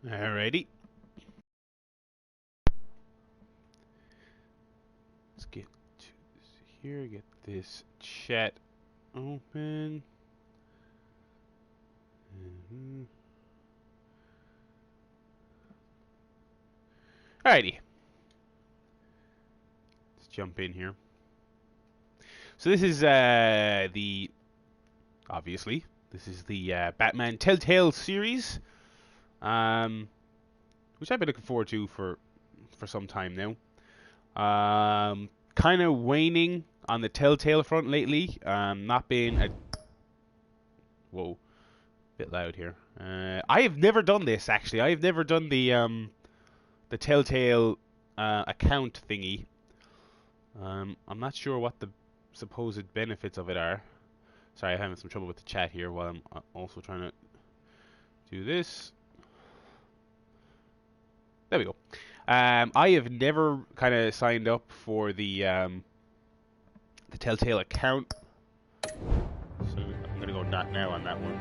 Alrighty. Let's get to this here, get this chat open. Alrighty. Let's jump in here. So this is obviously, this is the Batman Telltale series, which I've been looking forward to for some time now. Kind of waning on the Telltale front lately. Not being a bit loud here. I have never done this actually. I have never done the Telltale account thingy. I'm not sure what the supposed benefits of it are. Sorry, I'm having some trouble with the chat here while I'm also trying to do this. There we go. I have never kind of signed up for the Telltale account, so I'm gonna go not now on that one.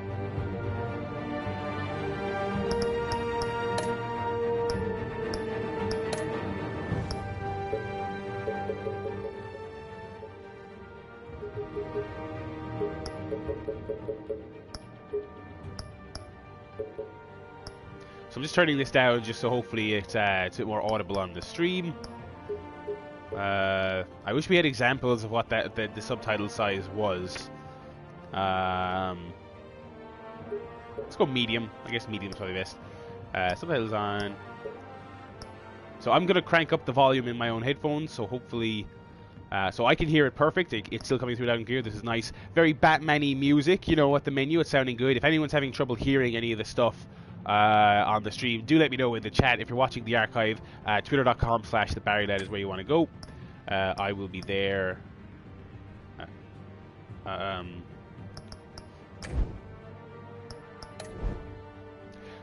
So I'm just turning this down just so hopefully it's a bit more audible on the stream. I wish we had examples of what the subtitle size was. Let's go medium. I guess medium's probably best. Subtitles on. So I'm gonna crank up the volume in my own headphones, so hopefully, so I can hear it perfect. It's still coming through loud and clear. This is nice, very Batman-y music. You know, at the menu, it's sounding good. If anyone's having trouble hearing any of the stuff on the stream, do let me know in the chat. If you're watching the archive, twitter.com/thebarrylad is where you want to go. I will be there.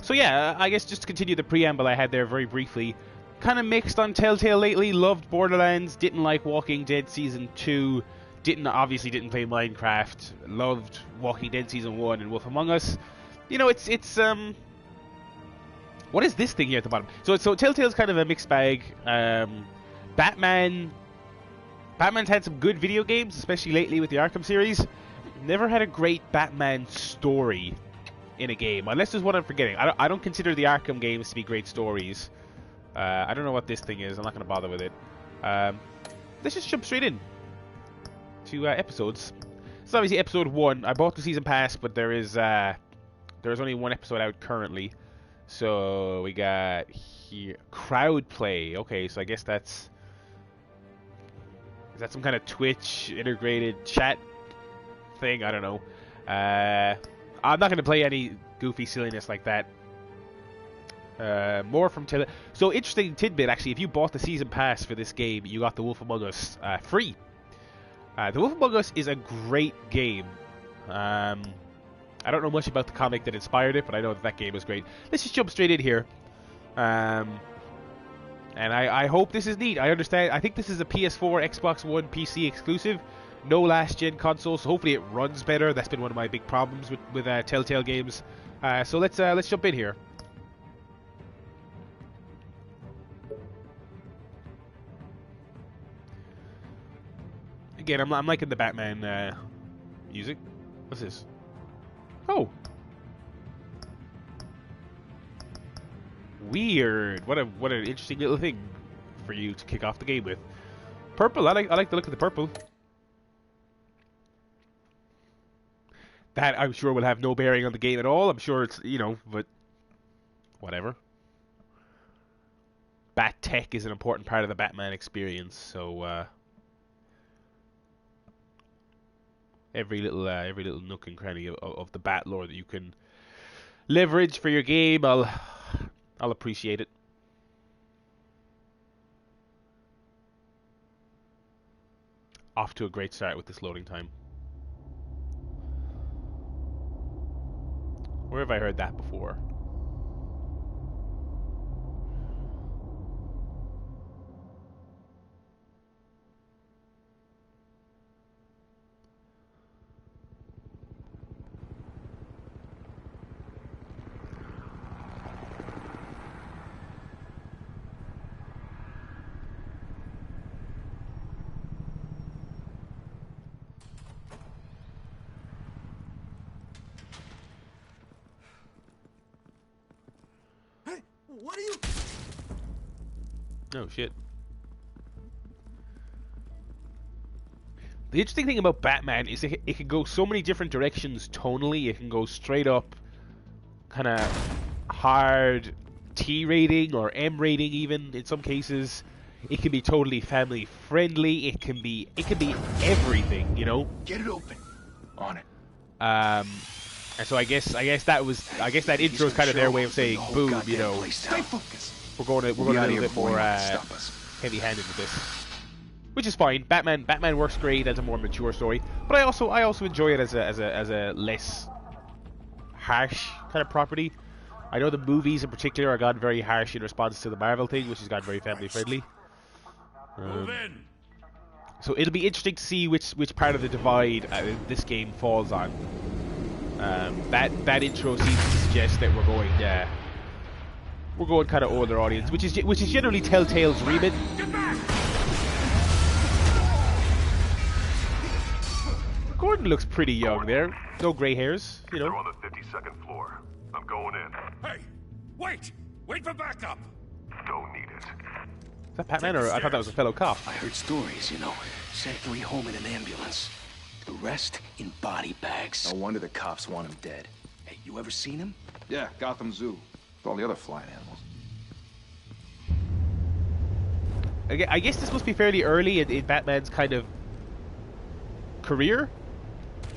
So yeah, I guess just to continue the preamble I had there very briefly. Kind of mixed on Telltale lately. Loved Borderlands. Didn't like Walking Dead Season 2. Obviously didn't play Minecraft. Loved Walking Dead Season 1 and Wolf Among Us. You know, it's what is this thing here at the bottom? So Telltale's kind of a mixed bag. Batman's had some good video games, especially lately with the Arkham series. Never had a great Batman story in a game, unless there's one I'm forgetting. I don't consider the Arkham games to be great stories. I don't know what this thing is. I'm not going to bother with it. Let's just jump straight in to episodes. It's obviously episode 1. I bought the season pass, but there's only one episode out currently. So we got here crowd play. Okay, so I guess is that some kind of Twitch integrated chat thing? I don't know. I'm not going to play any goofy silliness like that. More from Telltale. So interesting tidbit actually. If you bought the season pass for this game, you got The Wolf Among Us free. The Wolf Among Us is a great game. I don't know much about the comic that inspired it, but I know that game was great. Let's just jump straight in here. And I hope this is neat. I understand. I think this is a PS4, Xbox One, PC exclusive. No last-gen console, so hopefully it runs better. That's been one of my big problems with Telltale games. So let's jump in here. Again, I'm liking the Batman music. What's this? Oh, weird. What an interesting little thing for you to kick off the game with. Purple. I like the look of the purple. That I'm sure will have no bearing on the game at all. I'm sure it's, but whatever. Bat tech is an important part of the Batman experience, so every little nook and cranny of the Bat lore that you can leverage for your game, I'll appreciate it. Off to a great start with this loading time. Where have I heard that before? What are you? Oh shit. The interesting thing about Batman is it can go so many different directions tonally. It can go straight up, kind of hard T rating or M rating even in some cases. It can be totally family friendly. It can be everything, you know. Get it open. On it. And so I guess that intro is kind of their way of saying, boom, you know. Stay focused. We're going a little bit more heavy-handed with this. Which is fine. Batman works great as a more mature story, but I also enjoy it as a less harsh kind of property. I know the movies in particular are gone very harsh in response to the Marvel thing, which has gone very family friendly. So it'll be interesting to see which part of the divide this game falls on. That intro seems to suggest that we're going kind of older audience, which is generally Telltale's remit. Gordon looks pretty young there. No grey hairs, you know. They're on the 52nd floor. I'm going in. Hey! Wait! Wait for backup! Don't need it. Is that Batman, or I thought that was a fellow cop? I heard stories, you know. Sent 3 home in an ambulance. The rest in body bags. No wonder the cops want him dead. Hey, you ever seen him? Yeah, Gotham Zoo. With all the other flying animals. I guess this must be fairly early in Batman's kind of career.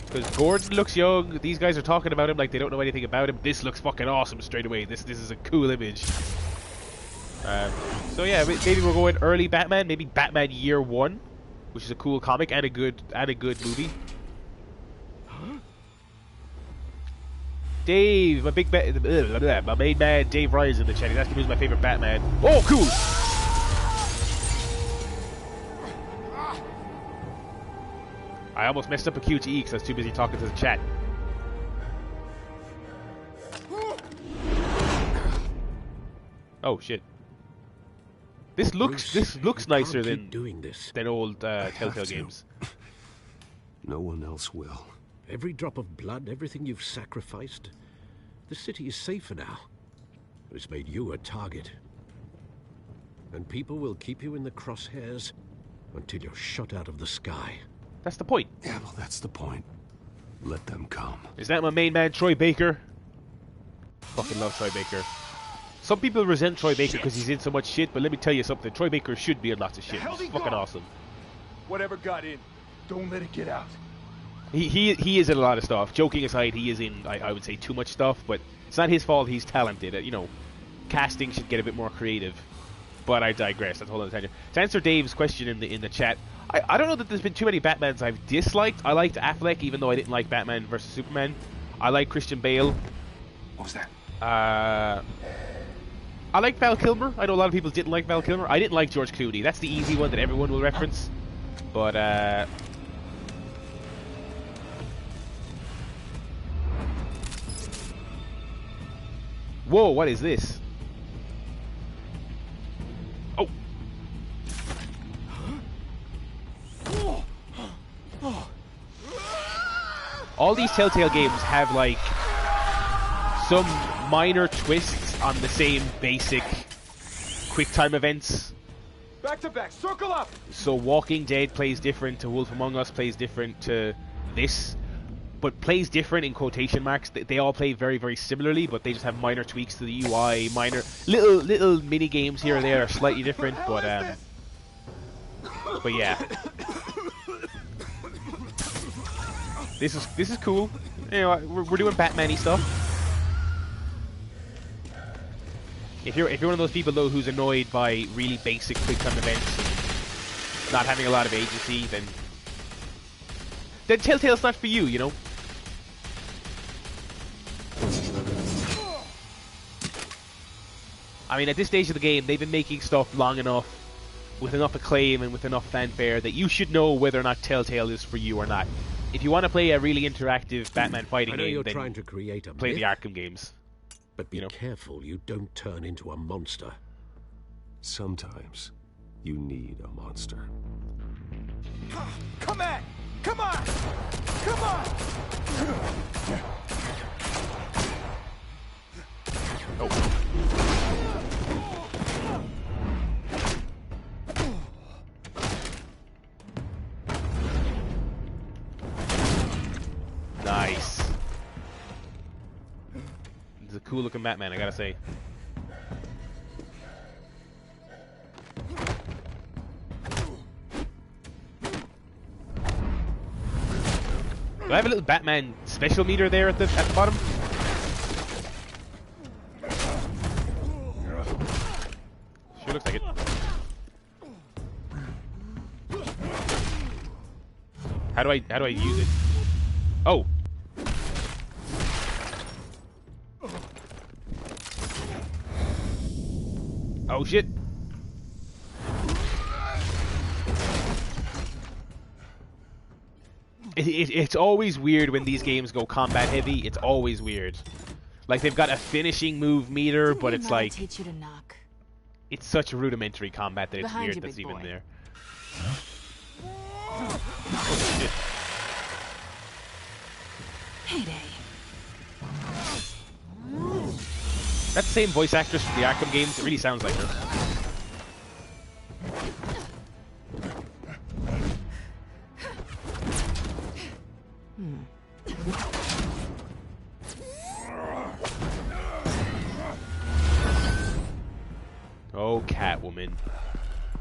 Because Gordon looks young, these guys are talking about him like they don't know anything about him. This looks fucking awesome straight away. This is a cool image. So yeah, maybe we're going early Batman, maybe Batman Year 1, which is a cool comic and a good movie. Dave, my main man Dave Ryan's in the chat. He's asking who's my favorite Batman. Oh, cool! I almost messed up a QTE because I was too busy talking to the chat. Oh shit! This looks nicer than old Telltale games. No one else will. Every drop of blood, everything you've sacrificed. The city is safer now. It's made you a target. And people will keep you in the crosshairs until you're shot out of the sky. That's the point. Yeah, well, that's the point. Let them come. Is that my main man, Troy Baker? Fucking love Troy Baker. Some people resent Troy Baker because he's in so much shit, but let me tell you something. Troy Baker should be in lots of shit. He's fucking awesome. Whatever got in, don't let it get out. He is in a lot of stuff. Joking aside, he is in, I would say, too much stuff, but it's not his fault. He's talented. You know, casting should get a bit more creative. But I digress. That's a whole other tangent. To answer Dave's question in the chat, I don't know that there's been too many Batmans I've disliked. I liked Affleck, even though I didn't like Batman vs Superman. I like Christian Bale. What was that? I like Val Kilmer. I know a lot of people didn't like Val Kilmer. I didn't like George Clooney. That's the easy one that everyone will reference. But whoa, what is this? Oh. All these Telltale games have like some minor twists on the same basic QuickTime events. Back to back, circle up! So Walking Dead plays different to Wolf Among Us, plays different to this, but plays different in quotation marks. They all play very, very similarly, but they just have minor tweaks to the UI, minor little mini games here and there are slightly different, but yeah. This is cool. You know, we're doing Batman-y stuff. If you're one of those people though who's annoyed by really basic QuickTime events and not having a lot of agency, then Telltale's not for you, you know. I mean, at this stage of the game, they've been making stuff long enough, with enough acclaim and with enough fanfare, that you should know whether or not Telltale is for you or not. If you want to play a really interactive Batman fighting game, then trying to create a play myth, the Arkham games. But be careful you don't turn into a monster. Sometimes you need a monster. Come on! Come on! Come on! Oh. cool looking Batman, I gotta say. Do I have a little Batman special meter there at the bottom? Sure looks like it. How do I use it? Oh. Oh shit. It's always weird when these games go combat heavy. It's always weird. Like they've got a finishing move meter, but it's like teach you to knock. It's such rudimentary combat that it's Behind weird you, that's big even boy. there. Oh shit. Heyday. That's the same voice actress from the Arkham games. It really sounds like her. Oh, Catwoman.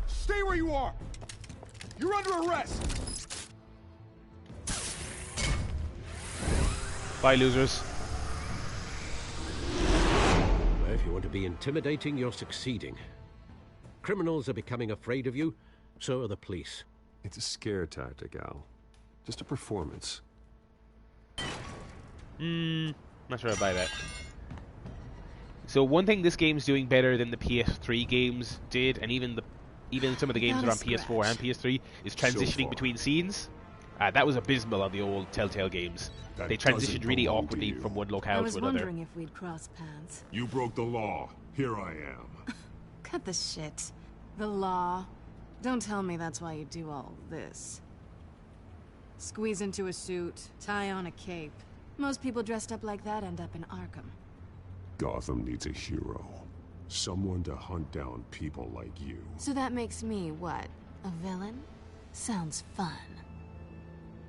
Stay where you are! You're under arrest! Bye, losers. Well, if you want to be intimidating, you're succeeding. Criminals are becoming afraid of you, so are the police. It's a scare tactic, Al. Just a performance. Not sure I buy that. So one thing this game's doing better than the PS3 games did, and even some of the games that are on PS4 and PS3, is transitioning between scenes. That was abysmal on the old Telltale games. They transitioned really awkwardly from one I locale was to another. wondering if we'd cross paths. You broke the law. Here I am. Cut the shit. The law. Don't tell me that's why you do all this. Squeeze into a suit, tie on a cape. Most people dressed up like that end up in Arkham. Gotham needs a hero. Someone to hunt down people like you. So that makes me, what, a villain? Sounds fun.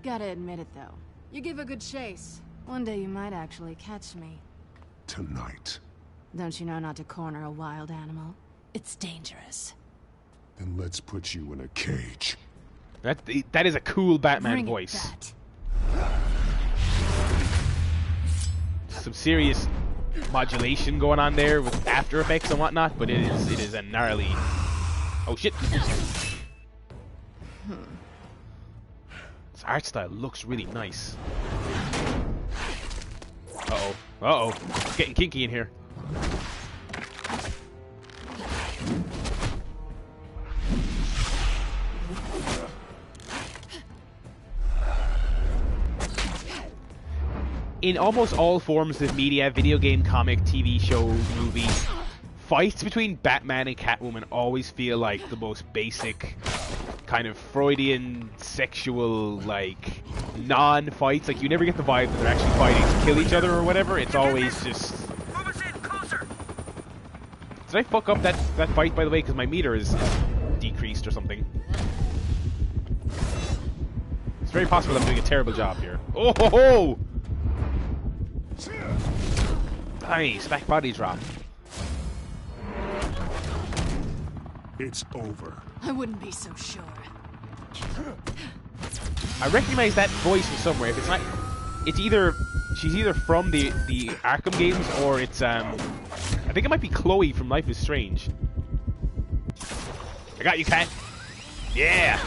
Gotta admit it, though. You give a good chase. One day you might actually catch me. Tonight. Don't you know not to corner a wild animal? It's dangerous. Then let's put you in a cage. That is a cool Batman Bring voice. it, Bat. Some serious modulation going on there with After Effects and whatnot, but it is a gnarly. Oh shit! This art style looks really nice. It's getting kinky in here. In almost all forms of media, video game, comic, TV show, movie, fights between Batman and Catwoman always feel like the most basic, kind of Freudian, sexual, like, non-fights. Like, you never get the vibe that they're actually fighting to kill each other or whatever. It's always just... Move us in closer. Did I fuck up that fight, by the way? Because my meter is decreased or something. It's very possible I'm doing a terrible job here. Oh ho ho! Nice, back body drop. It's over. I wouldn't be so sure. I recognize that voice from somewhere. If it's not, it's either she's either from the Arkham games or it's I think it might be Chloe from Life is Strange. I got you, cat. Yeah.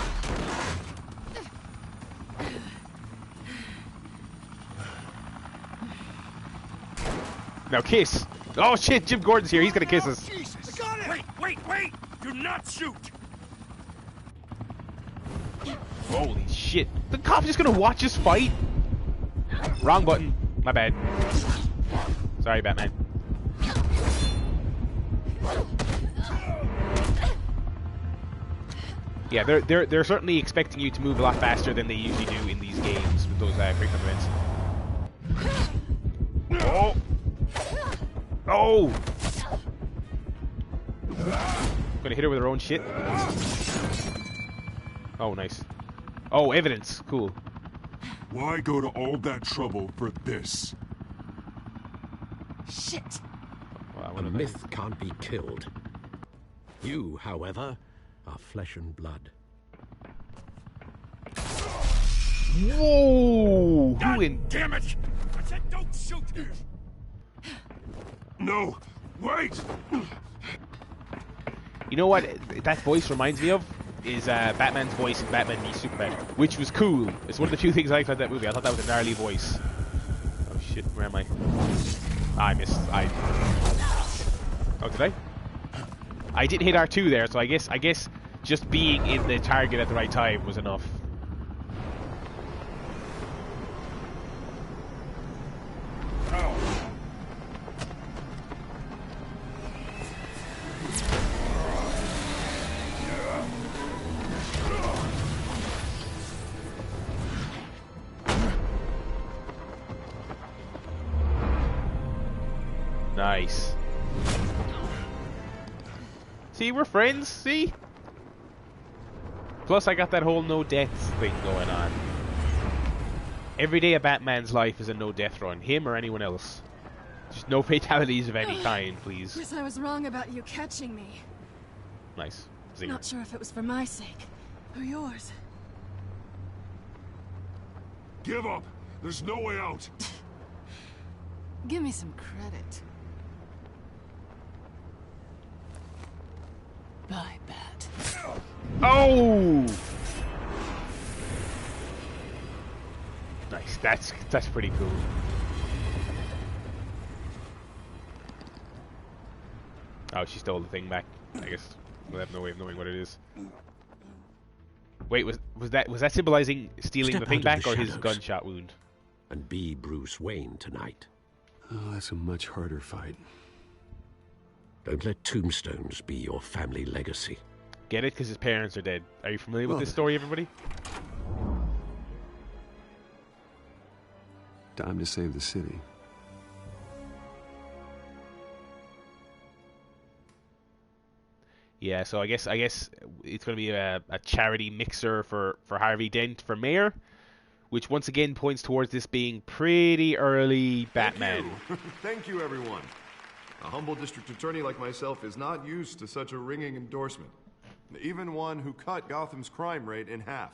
Now kiss. Oh shit, Jim Gordon's here. He's gonna kiss us. Jesus. Got it. Wait. Do not shoot. Holy shit. The cop's just gonna watch us fight? Wrong button. My bad. Sorry, Batman. Yeah, they're certainly expecting you to move a lot faster than they usually do in these games with those quick time events. Oh! Oh! Gonna hit her with her own shit. Oh, nice. Oh, evidence. Cool. Why go to all that trouble for this? Shit! Wow, A what myth can't be killed. You, however, are flesh and blood. Whoa! God Who in? damn it! I said don't shoot! No! Wait! You know what that voice reminds me of? Is Batman's voice in Batman v Superman, which was cool. It's one of the few things I liked about that movie. I thought that was a gnarly voice. Oh shit, where am I? I missed. Oh, did I? I didn't hit R2 there, so I guess just being in the target at the right time was enough. Nice. See, we're friends, see? Plus I got that whole no deaths thing going on. Every day of Batman's life is a no death run. Him or anyone else. Just no fatalities of any kind, please. Guess I was wrong about you catching me. Nice. Zinger. Not sure if it was for my sake or yours. Give up! There's no way out! Give me some credit. Bye, Bat. Oh! Nice. That's pretty cool. Oh, she stole the thing back. I guess we'll have no way of knowing what it is. Wait, was that symbolizing stealing Step the thing out of back the or his shadows. gunshot wound? And be Bruce Wayne tonight. Oh, that's a much harder fight. Don't let tombstones be your family legacy. Get it? Because his parents are dead. Are you familiar with Well, this story, everybody? Time to save the city. Yeah, so I guess it's going to be a charity mixer for Harvey Dent for mayor, which once again points towards this being pretty early Batman. Thank you, everyone. A humble district attorney like myself is not used to such a ringing endorsement. Even one who cut Gotham's crime rate in half.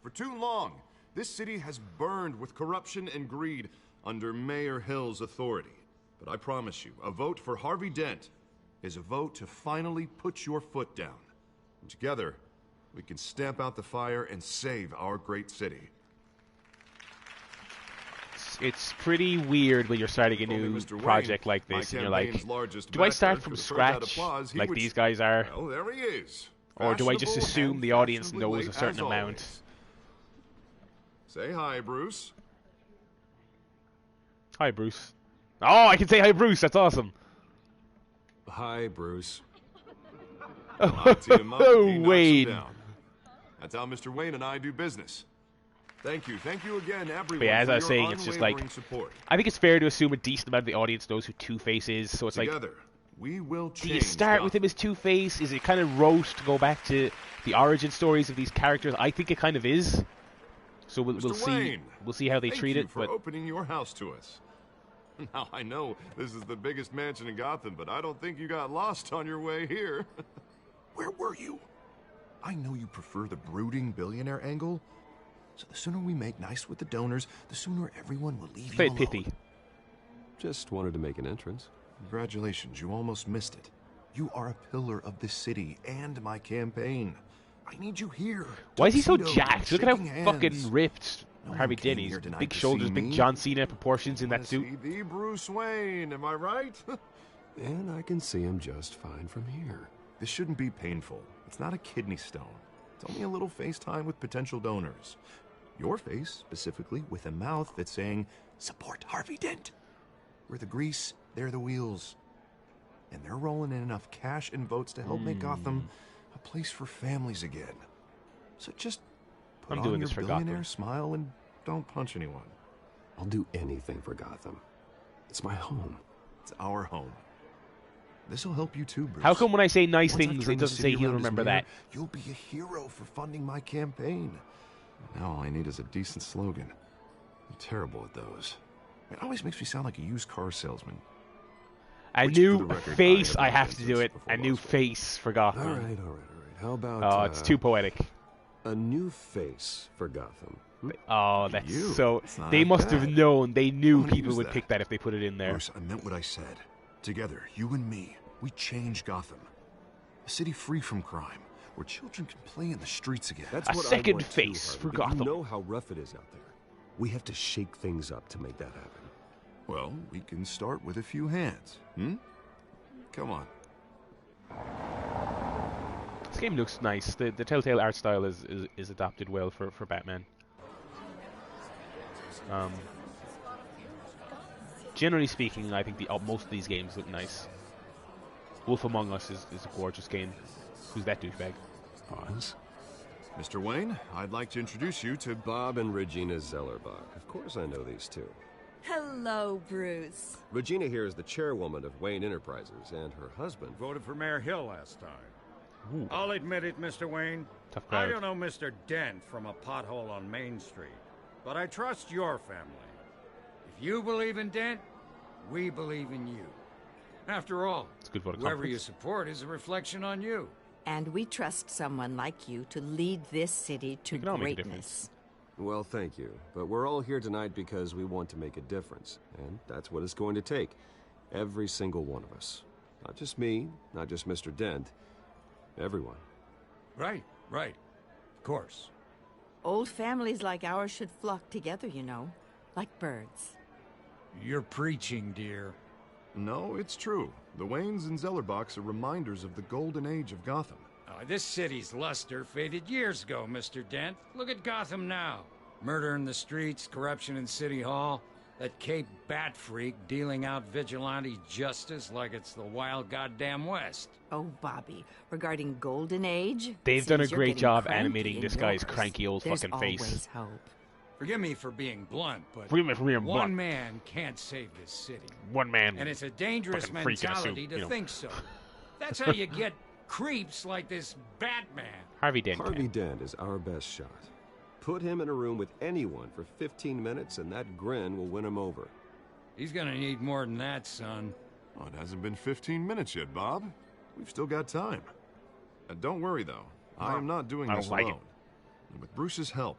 For too long, this city has burned with corruption and greed under Mayor Hill's authority. But I promise you, a vote for Harvey Dent is a vote to finally put your foot down. And together, we can stamp out the fire and save our great city. It's pretty weird when you're starting a new project like this and you're like, do I start from scratch like these guys are? Well, there he is. Or do I just Fashionable assume and the audience fashionably knows a late certain as amount? always. Say hi, Bruce. Hi, Bruce. Oh, I can say hi, Bruce. That's awesome. Hi, Bruce. Oh, Wayne. That's how Mr. Wayne and I do business. Thank you again, everyone. But yeah, as for I was your saying, it's just like, unwavering support. I think it's fair to assume a decent amount of the audience knows who Two-Face is. So it's Together, like, we will do you change start with him as Two-Face? Is it kind of roast to go back to the origin stories of these characters? I think it kind of is. So we'll see. Wayne, We'll see how they thank treat you it. for But opening your house to us. Now I know this is the biggest mansion in Gotham, but I don't think you got lost on your way here. Where were you? I know you prefer the brooding billionaire angle. So the sooner we make nice with the donors, the sooner everyone will leave you very alone. pithy. Just wanted to make an entrance. Congratulations, you almost missed it. You are a pillar of this city and my campaign. I need you here. Why is he so Tuxedo, jacked? Look at how shaking fucking hands. ripped No one Harvey came Dent is. here tonight Big to shoulders, see big me. John Cena proportions in Wanna that suit. see the Bruce Wayne, am I right? And I can see him just fine from here. This shouldn't be painful. It's not a kidney stone. It's only a little FaceTime with potential donors. Your face, specifically, with a mouth that's saying, support Harvey Dent. We're the grease, they're the wheels. And they're rolling in enough cash and votes to help make Gotham a place for families again. So just put I'm on doing your this for billionaire Gotham. smile and don't punch anyone. I'll do anything for Gotham. It's my home. It's our home. This'll help you too, Bruce. How come when I say nice Once I things, turn it the doesn't city say he'll around as remember mayor, that? You'll be a hero for funding my campaign. Now all I need is a decent slogan. I'm terrible at those. It always makes me sound like a used car salesman. A Which, for new the record, face, I I have have to not do been it. before A new last week. face for Gotham. All right. How about... Oh, it's too poetic. a new face for Gotham. Oh, that's You. so... It's not They must bad. have known. They knew I'm gonna people use would that. pick that if they put it in there. Bruce, I meant what I said. Together, you and me, we change Gotham. A city free from crime, where children can play in the streets again. That's A what I second want face too, for Harvey, but Gotham. You know how rough it is out there. We have to shake things up to make that happen. Well, we can start with a few hands, Come on. This game looks nice. The Telltale art style is adapted well for Batman. Generally speaking, I think most of these games look nice. Wolf Among Us is a gorgeous game. Who's that douchebag? Pause. Mr. Wayne, I'd like to introduce you to Bob and Regina Zellerbach. Of course I know these two. Hello, Bruce. Regina here is the chairwoman of Wayne Enterprises, and her husband... Voted for Mayor Hill last time. I'll admit it, Mr. Wayne. Tough I crowd. don't know Mr. Dent from a pothole on Main Street, but I trust your family. If you believe in Dent, we believe in you. After all, It's a good vote of whoever confidence. you support is a reflection on you. And we trust someone like you to lead this city to We can all make a greatness. Well, thank you. But we're all here tonight because we want to make a difference. And that's what it's going to take. Every single one of us. Not just me, not just Mr. Dent. Everyone. Right. Of course. Old families like ours should flock together, you know, like birds. You're preaching, dear. No, it's true. The Waynes and Zellerbachs are reminders of the golden age of Gotham. This city's luster faded years ago, Mr. Dent. Look at Gotham now. Murder in the streets, corruption in City Hall, that Cape Bat freak dealing out vigilante justice like it's the wild goddamn West. Oh, Bobby, regarding Golden Age... They've done a seems you're great getting job cranky animating this guy's indoors. cranky old There's fucking face. always hope. Forgive me for being blunt, but Forgive me for being one blunt. man can't save this city. One man. And it's a dangerous fucking freak in a suit, mentality to you know. think so. That's how you get creeps like this Batman. Harvey Dent. Harvey Dent is our best shot. Put him in a room with anyone for 15 minutes and that grin will win him over. He's gonna need more than that, son. Oh, it hasn't been 15 minutes yet, Bob. We've still got time. Don't worry, though. I am not doing I this don't like it. alone. And with Bruce's help,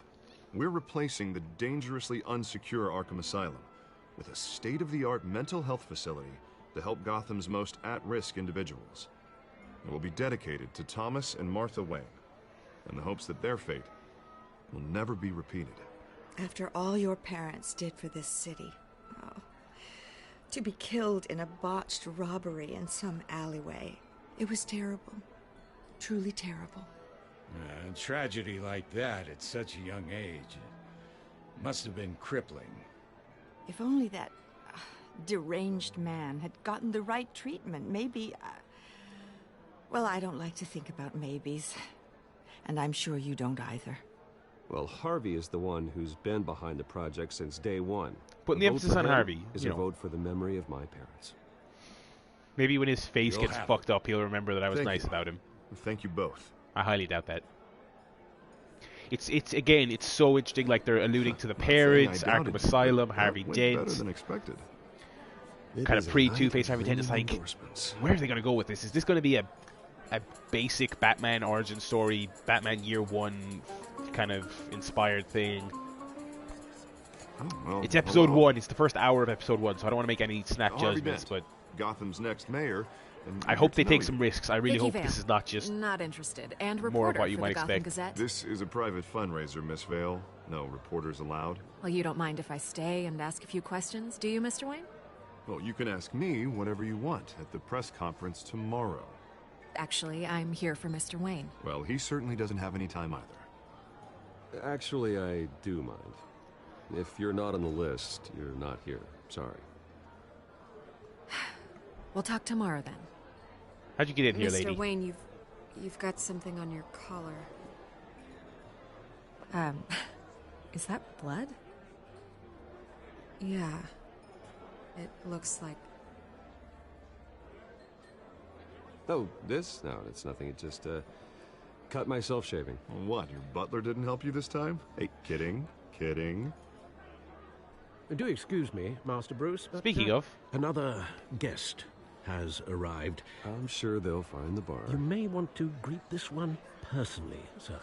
we're replacing the dangerously unsecure Arkham Asylum with a state-of-the-art mental health facility to help Gotham's most at-risk individuals. It will be dedicated to Thomas and Martha Wayne, in the hopes that their fate will never be repeated. After all your parents did for this city, to be killed in a botched robbery in some alleyway, it was terrible. Truly terrible. A tragedy like that at such a young age must have been crippling. If only that deranged man had gotten the right treatment, maybe... well, I don't like to think about maybes. And I'm sure you don't either. Well, Harvey is the one who's been behind the project since day one. Putting A the vote emphasis for on him Harvey, is you a know. vote for the memory of my parents. Maybe when his face You'll gets have fucked up, he'll remember that I was Thank nice you. about him. Thank you both. I highly doubt that. It's again, it's so interesting. Like they're alluding to the parents, I doubted Arkham you, Asylum, but Harvey that went better Dent. than expected. Kind of pre-Two-Face Harvey Dent. It's like, Endorsements. where are they going to go with this? Is this going to be a basic Batman origin story, Batman Year One kind of inspired thing? Oh, well, It's episode hello. 1. It's the first hour of episode 1, so I don't want to make any snap Harvey judgments. Dent, But Gotham's next mayor. And I we hope get they to know take you. some risks. I really Vicky hope Vale. this is not just Not interested. And more of reporter what you for might the Gotham expect. Gazette. This is a private fundraiser, Miss Vale. No reporters allowed. Well, you don't mind if I stay and ask a few questions, do you, Mr. Wayne? Well, you can ask me whatever you want at the press conference tomorrow. Actually, I'm here for Mr. Wayne. Well, he certainly doesn't have any time either. Actually, I do mind. If you're not on the list, you're not here. Sorry. We'll talk tomorrow then. how'd you get in here, Mr. lady? Wayne, you've got something on your collar. Is that blood? Yeah. It looks like... Oh, this? No, it's nothing. It just, cut myself shaving. What, your butler didn't help you this time? Hey, kidding. Kidding. Do excuse me, Master Bruce, but, Speaking of... another guest has arrived. I'm sure they'll find the bar. You may want to greet this one personally, sir.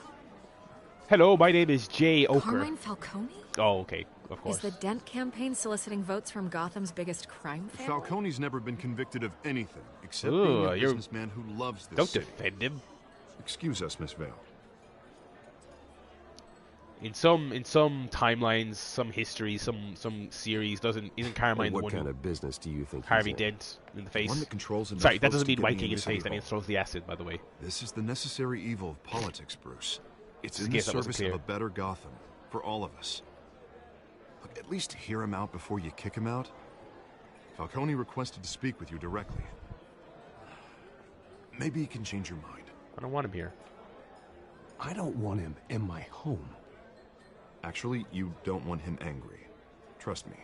Hello, my name is Jay Oker. Carmine Falcone? Oh, okay, of course. Is the Dent campaign soliciting votes from Gotham's biggest crime family? Falcone's never been convicted of anything, except Ooh, being a businessman who loves this Don't city. defend him. Excuse us, Miss Vale. In some timelines, some history, some series isn't Carmine the What one kind who of business do you think Harvey he's in? Dent in the face? One that controls enough Sorry, that votes doesn't to mean get White me King in into the City face. That means Hall. throws the acid, by the way. This is the necessary evil of politics, Bruce. It's Just in in the case that wasn't service of clear. a better Gotham, for all of us. Look, at least hear him out before you kick him out. Falcone requested to speak with you directly. Maybe he can change your mind. I don't want him here. I don't want him in my home. Actually, you don't want him angry. Trust me.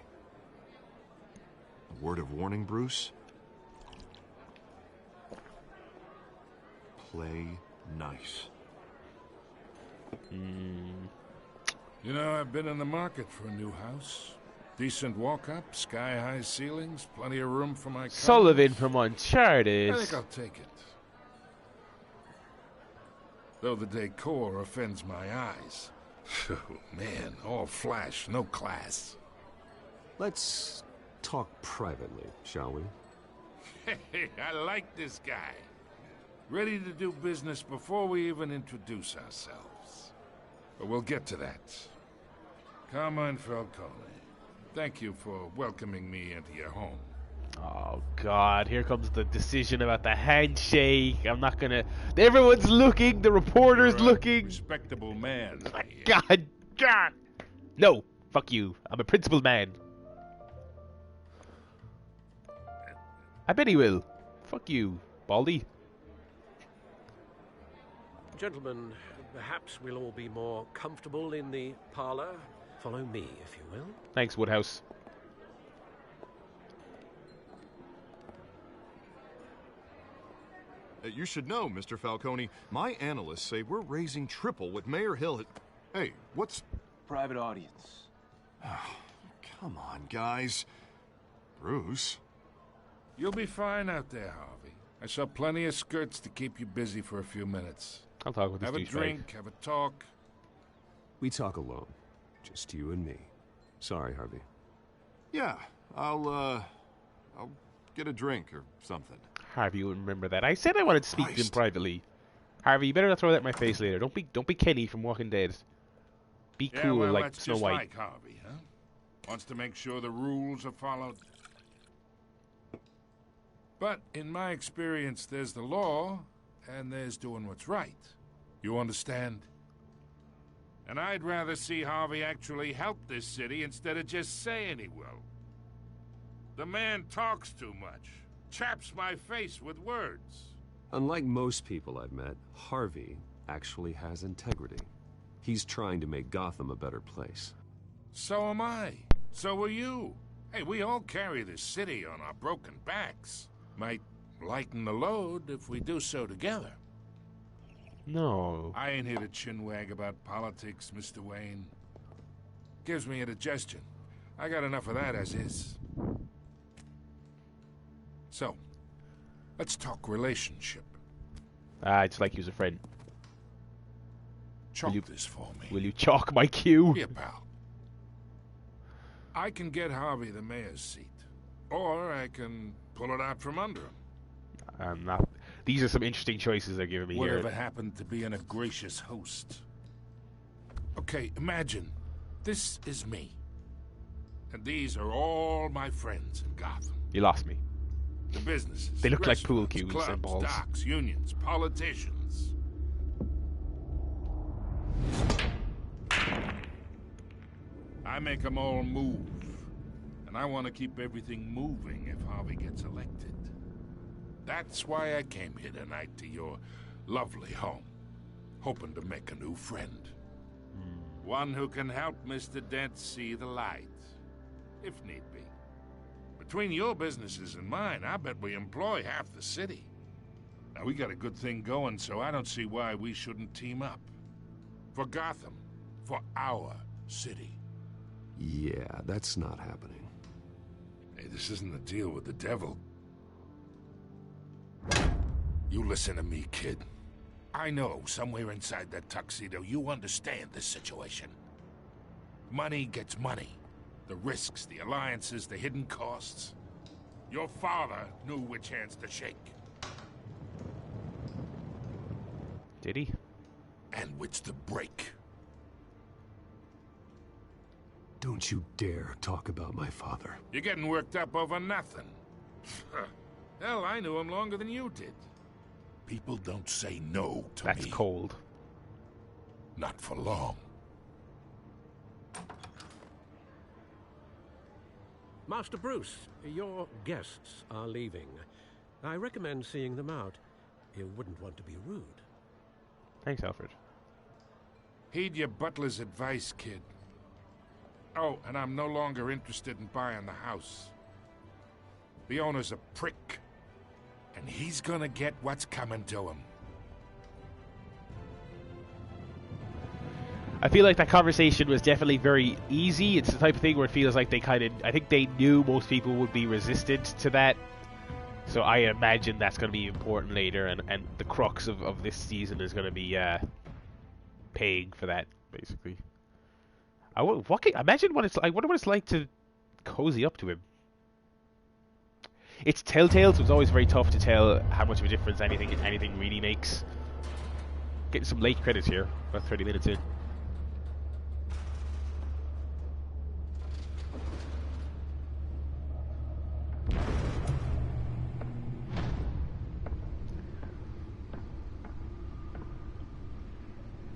A word of warning, Bruce. Play nice. You know, I've been in the market for a new house. Decent walk-up, sky-high ceilings, plenty of room for my car. Sullivan from Uncharted. I think I'll take it. Though the decor offends my eyes. Oh, man, all flash, no class. Let's talk privately, shall we? Hey, I like this guy. Ready to do business before we even introduce ourselves. But we'll get to that. Carmine Falcone, thank you for welcoming me into your home. Oh God! Here comes the decision about the handshake. I'm not gonna. Everyone's looking. The reporter's You're a looking. respectable man. God. No. Fuck you. I'm a principled man. I bet he will. Fuck you, Baldy. Gentlemen, perhaps we'll all be more comfortable in the parlor. Follow me, if you will. Thanks, Woodhouse. You should know, Mr. Falcone, my analysts say we're raising triple what Mayor Hill had... Hey, what's... Private audience. Oh, come on, guys. Bruce? You'll be fine out there, Harvey. I saw plenty of skirts to keep you busy for a few minutes. I'll talk with this Have a douchebag. drink, have a talk. We talk alone. Just you and me. Sorry, Harvey. Yeah, I'll get a drink or something. Harvey, you remember that? I said I wanted to speak to him privately. Harvey, you better not throw that in my face later. Don't be Kenny from Walking Dead. Be cool well, like that's Snow just White. like Harvey, huh? Wants to make sure the rules are followed. But in my experience, there's the law, and there's doing what's right. You understand? And I'd rather see Harvey actually help this city instead of just saying he will. The man talks too much. Chaps my face with words. Unlike most people I've met, Harvey actually has integrity. He's trying to make Gotham a better place. So am I. So are you. Hey, we all carry this city on our broken backs. Might lighten the load if we do so together. No. I ain't here to chinwag about politics, Mr. Wayne. Gives me indigestion. I got enough of that as is. So, let's talk relationship. It's like he was a friend. Chalk this for me. Will you chalk my cue? Here, pal. I can get Harvey the mayor's seat. Or I can pull it out from under him. I'm not. These are some interesting choices they're giving me Whatever here. happened to being a gracious host? Okay, imagine this is me. And these are all my friends in Gotham. You lost me. The businesses. They look like pool restaurants, cues clubs, and balls. docks, unions, politicians. I make them all move. And I want to keep everything moving if Harvey gets elected. That's why I came here tonight to your lovely home. Hoping to make a new friend. One who can help Mr. Dent see the light. If need be. Between your businesses and mine, I bet we employ half the city. Now, we got a good thing going, so I don't see why we shouldn't team up. For Gotham. For our city. Yeah, that's not happening. Hey, this isn't a deal with the devil. You listen to me, kid. I know somewhere inside that tuxedo you understand this situation. Money gets money. The risks, the alliances, the hidden costs. Your father knew which hands to shake. Did he? And which to break. Don't you dare talk about my father. You're getting worked up over nothing. Hell, I knew him longer than you did. People don't say no to me. That's cold. Not for long. Master Bruce, your guests are leaving. I recommend seeing them out. You wouldn't want to be rude. Thanks, Alfred. Heed your butler's advice, kid. Oh, and I'm no longer interested in buying the house. The owner's a prick, and he's gonna get what's coming to him. I feel like that conversation was definitely very easy. It's the type of thing where it feels like they I think they knew most people would be resistant to that. So I imagine that's going to be important later, and the crux of this season is going to be paying for that, basically. Imagine what it's like. I wonder what it's like to cozy up to him. It's Telltale, so it's always very tough to tell how much of a difference anything really makes. Getting some late credits here, about 30 minutes in.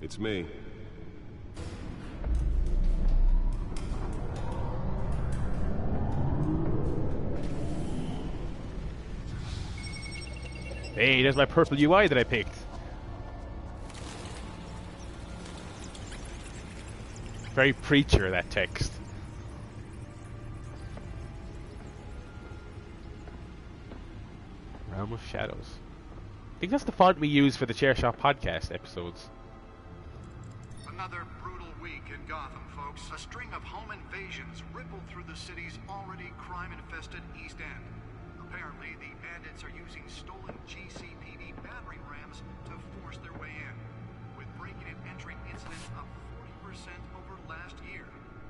It's me. Hey, there's my purple UI that I picked. Very Preacher, that text. Realm of Shadows. I think that's the font we use for the Chair Shot podcast episodes. Another brutal week in Gotham, folks. A string of home invasions rippled through the city's already crime-infested East End. Apparently, the bandits are using stolen GCPD battering rams to force their way in, with breaking and entering incidents up 40% over last year.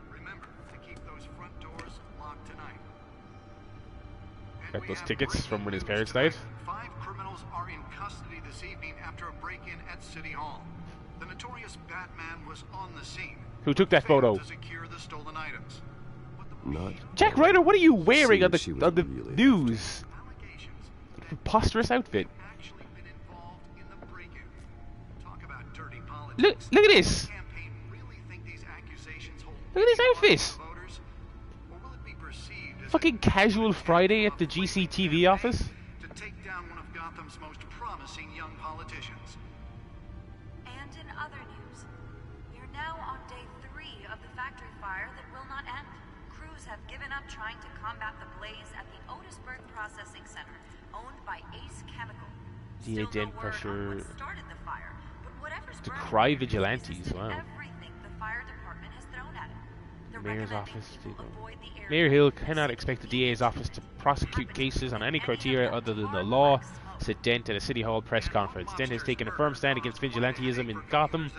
Remember to keep those front doors locked tonight. Got those tickets from when his parents died. 5 criminals are in custody this evening after a break-in at City Hall. The notorious Batman was on the scene. Who took that photo? To secure the stolen items. Not Jack Ryder, what are you wearing on the news? Preposterous outfit. Look at this. Look at this outfit. Fucking casual Friday at the GCTV office. To take down one of Gotham's most promising young politicians. And in other news, we're now on day 3 of the factory fire that will not end. Crews have given up trying to combat the blaze at the Otisburg Processing Center, owned by Ace Chemical. DA dent pressure. Started the fire, but whatever's to cry vigilantes. Wow. Everything the fire department has thrown at it. Mayor's office. Mayor Hill cannot expect the DA's office to prosecute cases on any criteria other than the law, said Dent at a City Hall press conference. Dent has taken a firm stand against vigilantism in Gotham.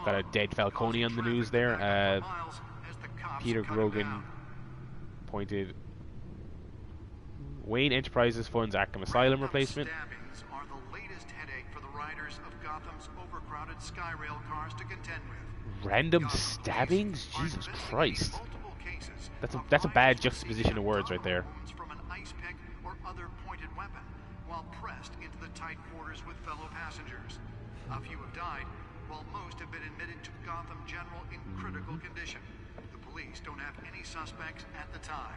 Got a dead Falcone on the news there. Peter Grogan pointed. Wayne Enterprises funds Arkham Asylum replacement. Are the latest headache for the riders of Gotham's overcrowded Skyrail cars to contend with. Random stabbings? Jesus Christ. That's a bad juxtaposition of words right there. From an ice pick or other pointed weapon, while pressed into the tight quarters with fellow passengers. A few have died, while most have been admitted to Gotham General in critical condition. The police don't have any suspects at the time.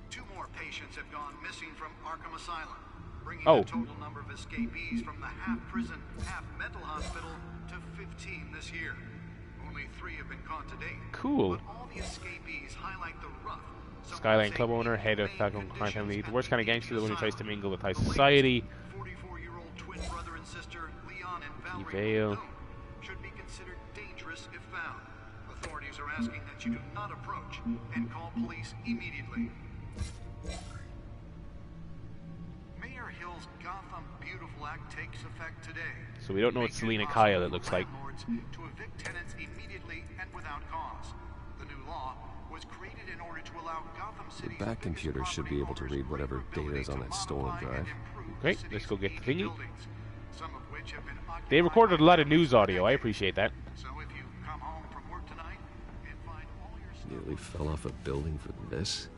2 more patients have gone missing from Arkham Asylum, bringing the total number of escapees from the half-prison, half-mental hospital to 15 this year. Only 3 have been caught to date. Cool. But all the escapees highlight the rough, Skyline club owner, head of Falcon crime family. The worst kind of gangster, the one who tries to mingle with high society. 44-year-old twin brother and sister Leon and Valerie Vale. should be considered dangerous if found. Authorities are asking that you do not approach and call police immediately. Mayor Hill's Gotham Beautiful Act takes effect today. So we don't know what Selena Kyle it looks like. To evict tenants immediately and without cause. The new law was created in order to allow Gotham City. The back computer should be able to read whatever data is on that stolen drive. Great, let's go get the thingy. They recorded a lot of news audio. I appreciate that. So if you come home from work tonight and find all your stuff. Nearly fell off a building for this.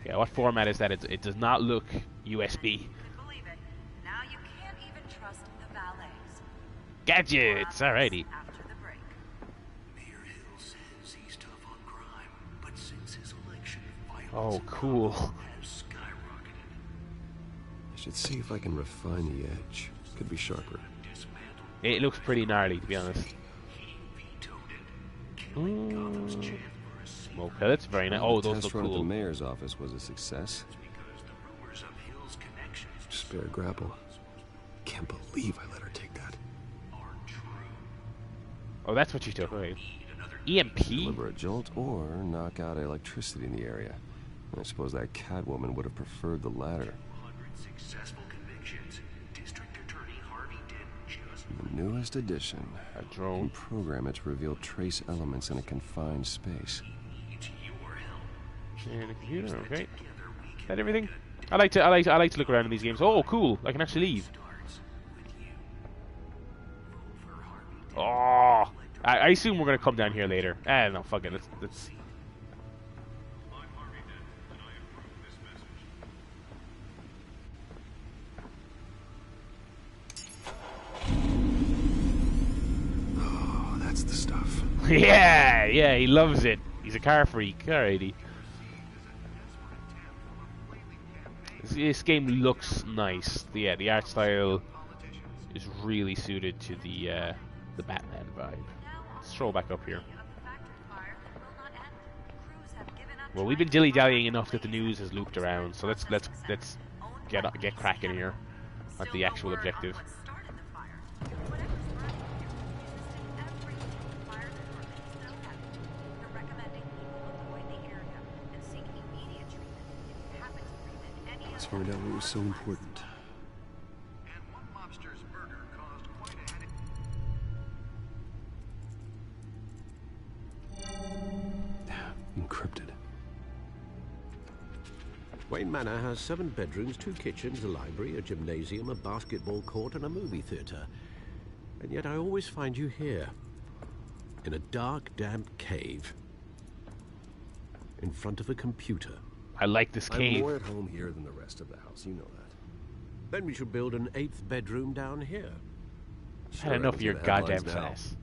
Yeah, what format is that? It does not look USB. Believe it. Now you can't even trust the valets. Gadgets, alrighty. After the break. Mayor Hill says he's tough on crime, but since his election, violence Oh, cool. has skyrocketed. I should see if I can refine the edge. Could be sharper. It looks pretty gnarly, to be honest. Smoke pellets, very nice. Oh, those look run at the cool. mayor's office was a success. Spare grapple. Can't believe I let her take that. Oh, that's what you took. Okay. EMP? Deliver a jolt or knock out electricity in the area. I suppose that Catwoman would have preferred the latter. Successful convictions. District Attorney Harvey did just The newest addition. A drone. Can program it to reveal trace elements in a confined space. And a computer, okay. Is that everything? I like to look around in these games. Oh, cool! I can actually leave. Oh, I assume we're gonna come down here later. Ah, no, fuck it. Let's. Oh, that's the stuff. Yeah, he loves it. He's a car freak. Alrighty. This game looks nice. Yeah, the art style is really suited to the Batman vibe. Let's stroll back up here. Well, we've been dilly-dallying enough that the news has looped around, so let's get cracking here at the actual objective. Let's find out what was so important. And one mobster's murder caused quite a headache. Encrypted. Wayne Manor has 7 bedrooms, 2 kitchens, a library, a gymnasium, a basketball court, and a movie theater. And yet I always find you here, in a dark, damp cave, in front of a computer. I like this cave. I'm more at home here than the rest of the house. You know that. Then we should build an 8th bedroom down here. I had enough of your goddamn class.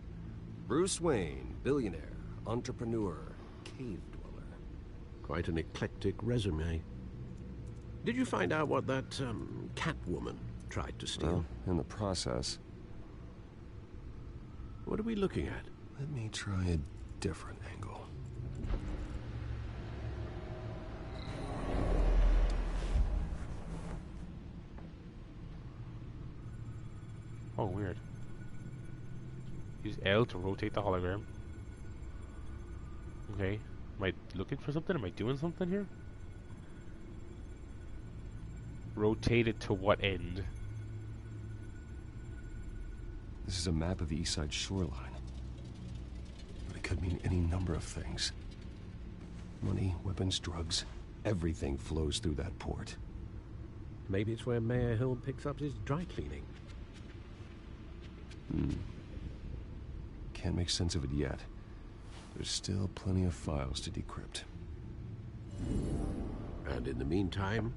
Bruce Wayne, billionaire, entrepreneur, cave dweller. Quite an eclectic resume. Did you find out what that Catwoman tried to steal? Well, in the process. What are we looking at? Let me try a different angle. Oh, weird. Use L to rotate the hologram. Okay. Am I looking for something? Am I doing something here? Rotate it to what end? This is a map of the East Side shoreline. But it could mean any number of things. Money, weapons, drugs. Everything flows through that port. Maybe it's where Mayor Hill picks up his dry cleaning. Can't make sense of it yet. There's still plenty of files to decrypt. And in the meantime,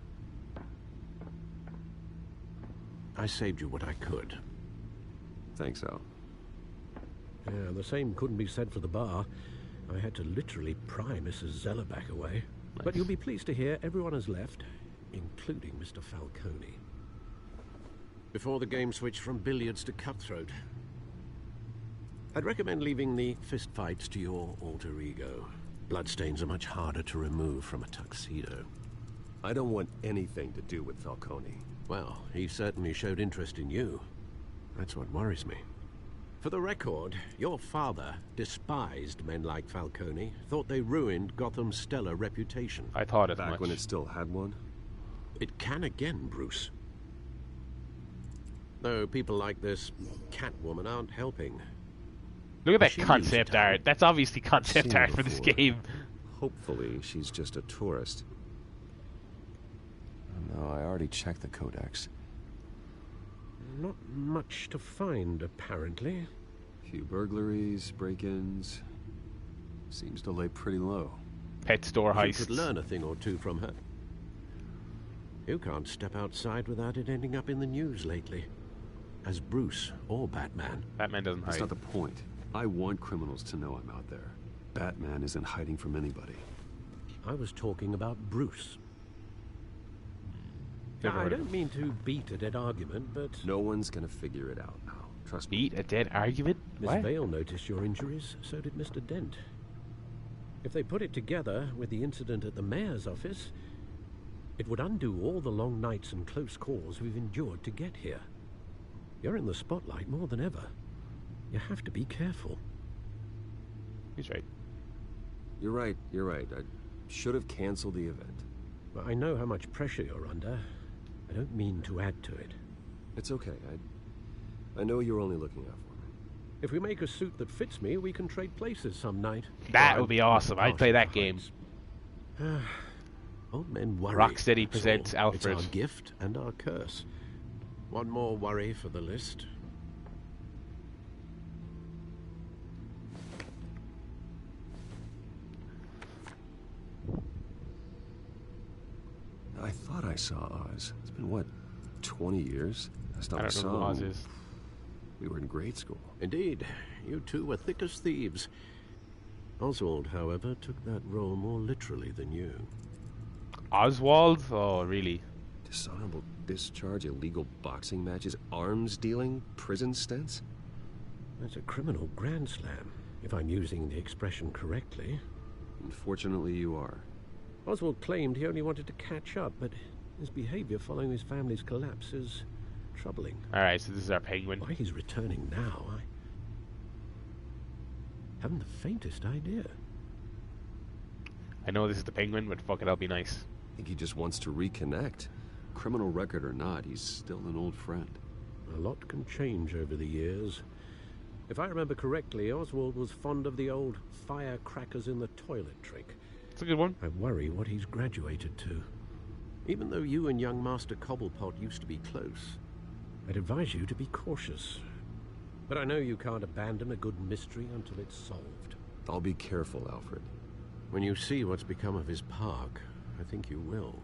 I saved you what I could. Thanks, Al. Yeah, the same couldn't be said for the bar. I had to literally pry Mrs. Zellerback away. Nice. But you'll be pleased to hear everyone has left, including Mr. Falcone. Before the game switched from billiards to cutthroat. I'd recommend leaving the fistfights to your alter ego. bloodstains are much harder to remove from a tuxedo. I don't want anything to do with Falcone. Well, he certainly showed interest in you. That's what worries me. For the record, your father despised men like Falcone, thought they ruined Gotham's stellar reputation. I thought as Back much. when it still had one? It can again, Bruce. Though people like this Catwoman aren't helping. Look at that She concept used art. That's obviously concept Seen art her for this before. game. Hopefully, she's just a tourist. No, I already checked the codex. Not much to find, apparently. Few burglaries, break-ins. Seems to lay pretty low. Pet store You heists. could learn a thing or two from her. You can't step outside without it ending up in the news lately. As Bruce or Batman. Batman doesn't That's hide. not the point. I want criminals to know I'm out there. Batman isn't hiding from anybody. I was talking about Bruce. Never I heard of don't mean to beat a dead argument, but... No one's gonna figure it out now. Trust me. Beat a dead argument? Miss What? Vale noticed your injuries, so did Mr. Dent. If they put it together with the incident at the mayor's office, it would undo all the long nights and close calls we've endured to get here. You're in the spotlight more than ever. You have to be careful. He's right. You're right, you're right. I should have canceled the event. Well, I know how much pressure you're under. I don't mean to add to it. It's okay. I know you're only looking out for me. If we make a suit that fits me, we can trade places some night. That would be awesome. I'd play that game. Old men worry. Rocksteady that's presents all. Alfred. It's our gift and our curse. One more worry for the list. I thought I saw Oz. It's been, what, 20 years? Last time I don't know who saw Oz him, is. we were in grade school. Indeed, you two were thick as thieves. Oswald, however, took that role more literally than you. Oswald? Oh, really? Dishonorable discharge, illegal boxing matches, arms dealing, prison stints? That's a criminal grand slam, if I'm using the expression correctly. Unfortunately, you are. Oswald claimed he only wanted to catch up, but his behavior following his family's collapse is troubling. Alright, so this is our penguin. Why he's returning now, I haven't the faintest idea. I know this is the penguin, but fuck it, I'll be nice. I think he just wants to reconnect. Criminal record or not, he's still an old friend. A lot can change over the years. If I remember correctly, Oswald was fond of the old firecrackers in the toilet trick. It's a good one. I worry what he's graduated to. Even though you and young Master Cobblepot used to be close, I'd advise you to be cautious. But I know you can't abandon a good mystery until it's solved. I'll be careful, Alfred. When you see what's become of his park, I think you will.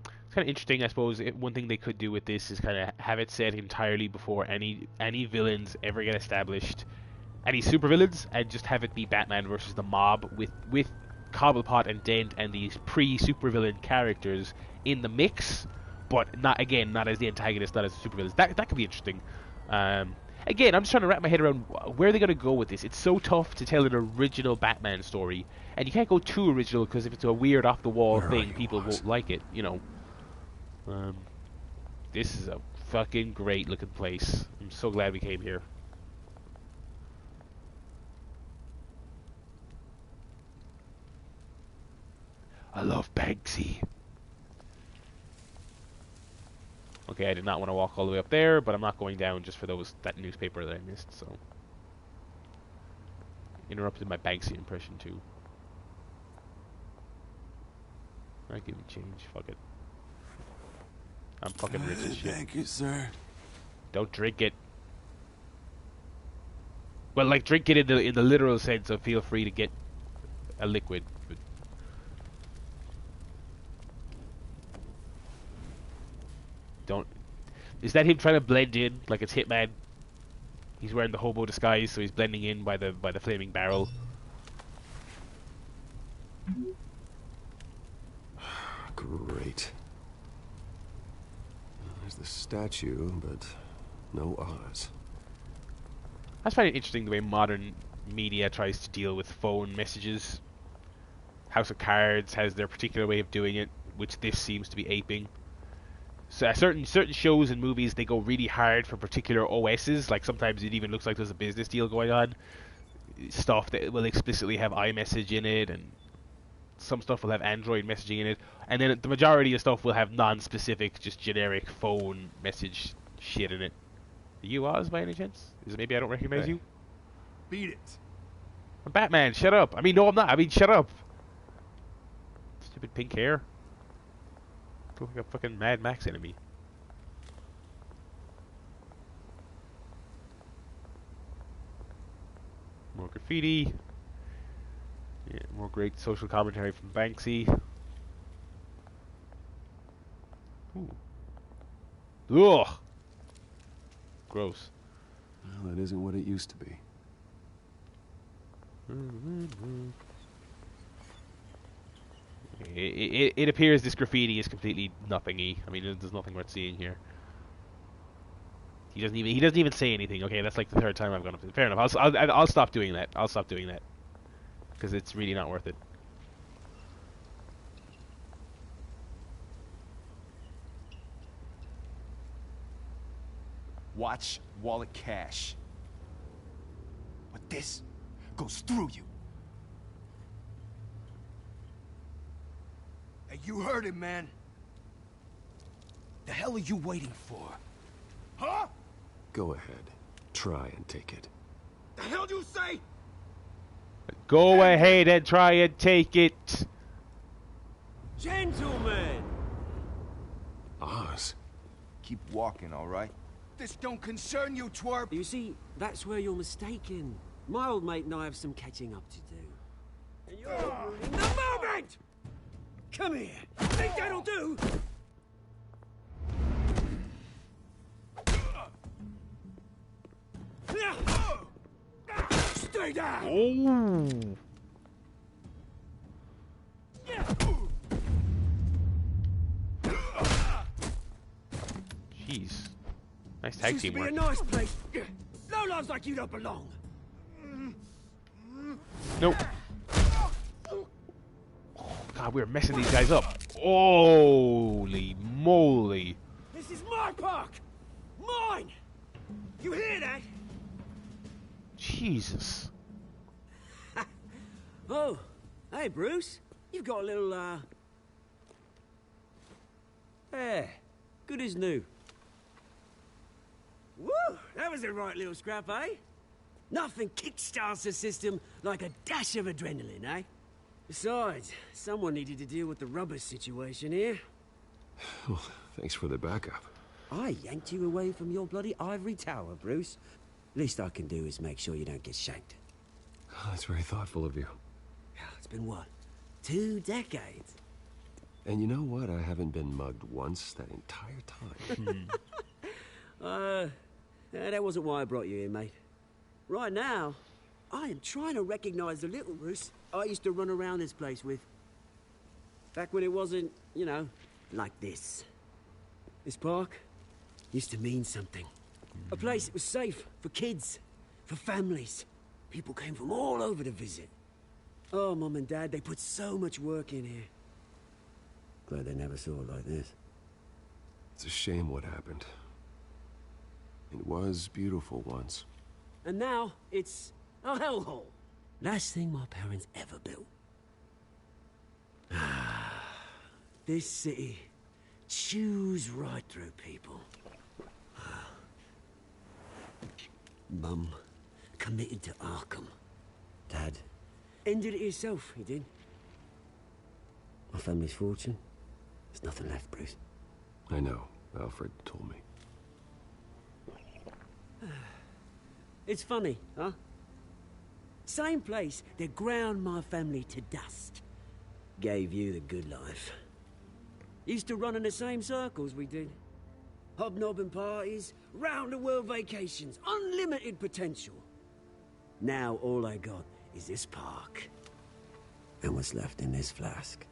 It's kind of interesting, I suppose. One thing they could do with this is kind of have it set entirely before any villains ever get established, any supervillains, and just have it be Batman versus the mob with Cobblepot and Dent and these pre-supervillain characters in the mix, but not as the antagonist, not as the supervillains. That could be interesting. Again, I'm just trying to wrap my head around where they're going to go with this. It's so tough to tell an original Batman story, and you can't go too original because if it's a weird off-the-wall thing, people won't like it, you know. This is a fucking great looking place. I'm so glad we came here. I love Banksy. Okay, I did not want to walk all the way up there, but I'm not going down just for that newspaper that I missed, so. Interrupted my Banksy impression too. I'll give him change, fuck it. I'm fucking rich as shit. Thank you, sir. Don't drink it. Well, like, drink it in the literal sense of feel free to get a liquid. But don't. Is that him trying to blend in like it's Hitman? He's wearing the hobo disguise, so he's blending in by the flaming barrel. Great. There's the statue, but no Oz. I just find it interesting the way modern media tries to deal with phone messages. House of Cards has their particular way of doing it, which this seems to be aping. So certain shows and movies, they go really hard for particular OSs. Like sometimes it even looks like there's a business deal going on. Stuff that will explicitly have iMessage in it, and some stuff will have Android messaging in it, and then the majority of stuff will have non-specific, just generic phone message shit in it. Are you Oz by any chance? Is it maybe I don't recognize you? Beat it. I'm Batman, shut up. I mean, no, I'm not. I mean, shut up. Stupid pink hair. Look like a fucking Mad Max enemy. More graffiti. Yeah, more great social commentary from Banksy. Ooh. Ugh. Gross. Well, that isn't what it used to be. It appears this graffiti is completely nothingy. I mean, there's nothing worth seeing here. He doesn't even say anything. Okay, that's like the third time I've gone up to it. Fair enough. I'll stop doing that. I'll stop doing that because it's really not worth it. Watch wallet cash. But this goes through you. Hey, you heard him, man. The hell are you waiting for? Huh? Go ahead. Try and take it. The hell do you say? Go ahead and try and take it. Gentlemen! Oz. Keep walking, all right? This don't concern you, twerp! You see, that's where you're mistaken. My old mate and I have some catching up to do. And you're ruining the moment! Come here! Think that'll do? Stay down! Oh! Jeez. Nice tag team work. Used to be a nice place. No lives like you don't belong. Nope. Oh, God, we're messing these guys up. Holy moly. This is my park! Mine! You hear that? Jesus. Oh, hey, Bruce. You've got a little, There. Good as new. Woo! That was a right little scrap, eh? Nothing kickstarts the system like a dash of adrenaline, eh? Besides, someone needed to deal with the rubber situation here. Well, thanks for the backup. I yanked you away from your bloody ivory tower, Bruce. Least I can do is make sure you don't get shanked. Oh, that's very thoughtful of you. It's been what? 2 decades? And you know what? I haven't been mugged once that entire time. That wasn't why I brought you here, mate. Right now, I am trying to recognize the little Bruce I used to run around this place with. Back when it wasn't, you know, like this. This park used to mean something. A place that was safe for kids, for families. People came from all over to visit. Oh, Mum and Dad, they put so much work in here. Glad they never saw it like this. It's a shame what happened. It was beautiful once. And now, it's a hellhole. Last thing my parents ever built. This city chews right through people. Mum committed to Arkham. Dad ended it himself, he did. My family's fortune, there's nothing left, Bruce. I know. Alfred told me. It's funny, huh? Same place that ground my family to dust. Gave you the good life. Used to run in the same circles we did. Hobnobbing parties, round-the-world vacations, unlimited potential. Now all I got is this park. And what's left in this flask.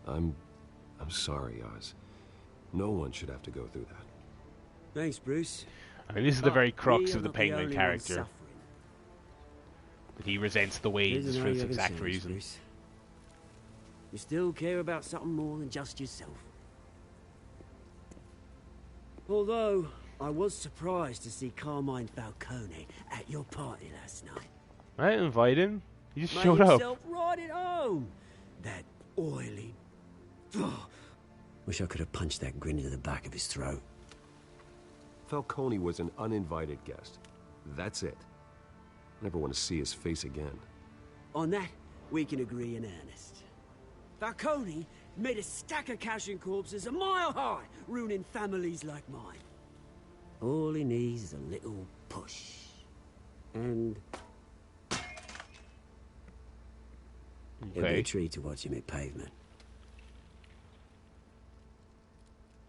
I'm sorry, Oz. No one should have to go through that. Thanks, Bruce. I mean, this is the very crux of the Penguin character. That he resents the Waynes Isn't for how this you ever exact say, reason. Bruce. You still care about something more than just yourself. Although, I was surprised to see Carmine Falcone at your party last night. I didn't invite him. He just Made showed up. himself right at home. That oily... Wish I could have punched that grin into the back of his throat. Falcone was an uninvited guest. That's it. Never want to see his face again. On that, we can agree in earnest. Falcone made a stack of cash and corpses a mile high, ruining families like mine. All he needs is a little push. And... it'll be a treat to watch him hit pavement.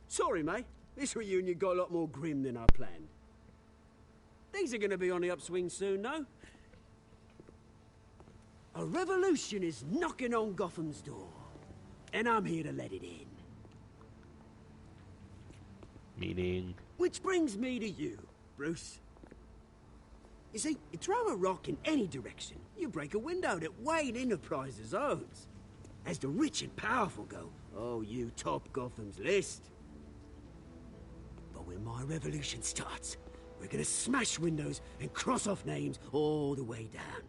Sorry, mate. This reunion got a lot more grim than I planned. Things are going to be on the upswing soon, no? A revolution is knocking on Gotham's door. And I'm here to let it in. Meaning? Which brings me to you, Bruce. You see, you throw a rock in any direction, you break a window that Wayne Enterprises owns. As the rich and powerful go, oh, you top Gotham's list. But when my revolution starts, we're gonna smash windows and cross off names all the way down.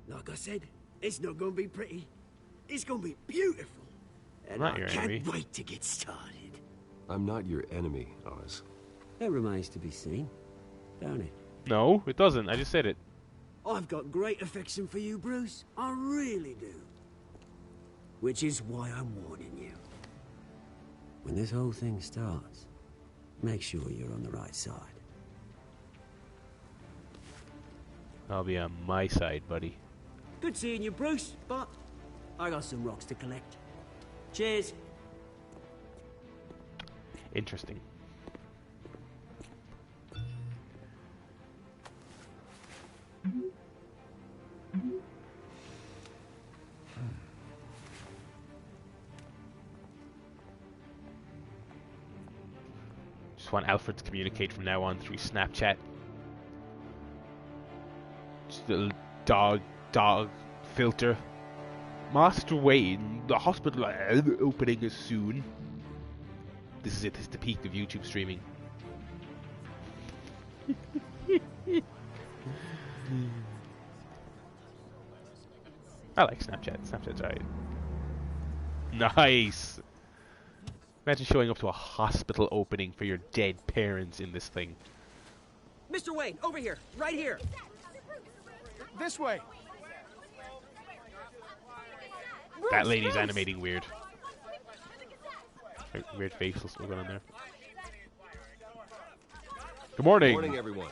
Like I said, it's not gonna be pretty. It's gonna be beautiful. And I can't wait to get started. I'm not your enemy, Oz. That remains to be seen, don't it? No, it doesn't. I just said it. I've got great affection for you, Bruce. I really do. Which is why I'm warning you. When this whole thing starts, make sure you're on the right side. I'll be on my side, buddy. Good seeing you, Bruce, but I got some rocks to collect. Cheers. Interesting. Just want Alfred to communicate from now on through Snapchat. Just a little dog filter. Master Wayne, the hospital opening is soon. This is it. This is the peak of YouTube streaming. I like Snapchat. Snapchat's right. Nice. Imagine showing up to a hospital opening for your dead parents in this thing. Mr. Wayne, over here, right here. This way. That lady's animating weird. Weird facial stuff going on there. Good morning. Good morning, everyone.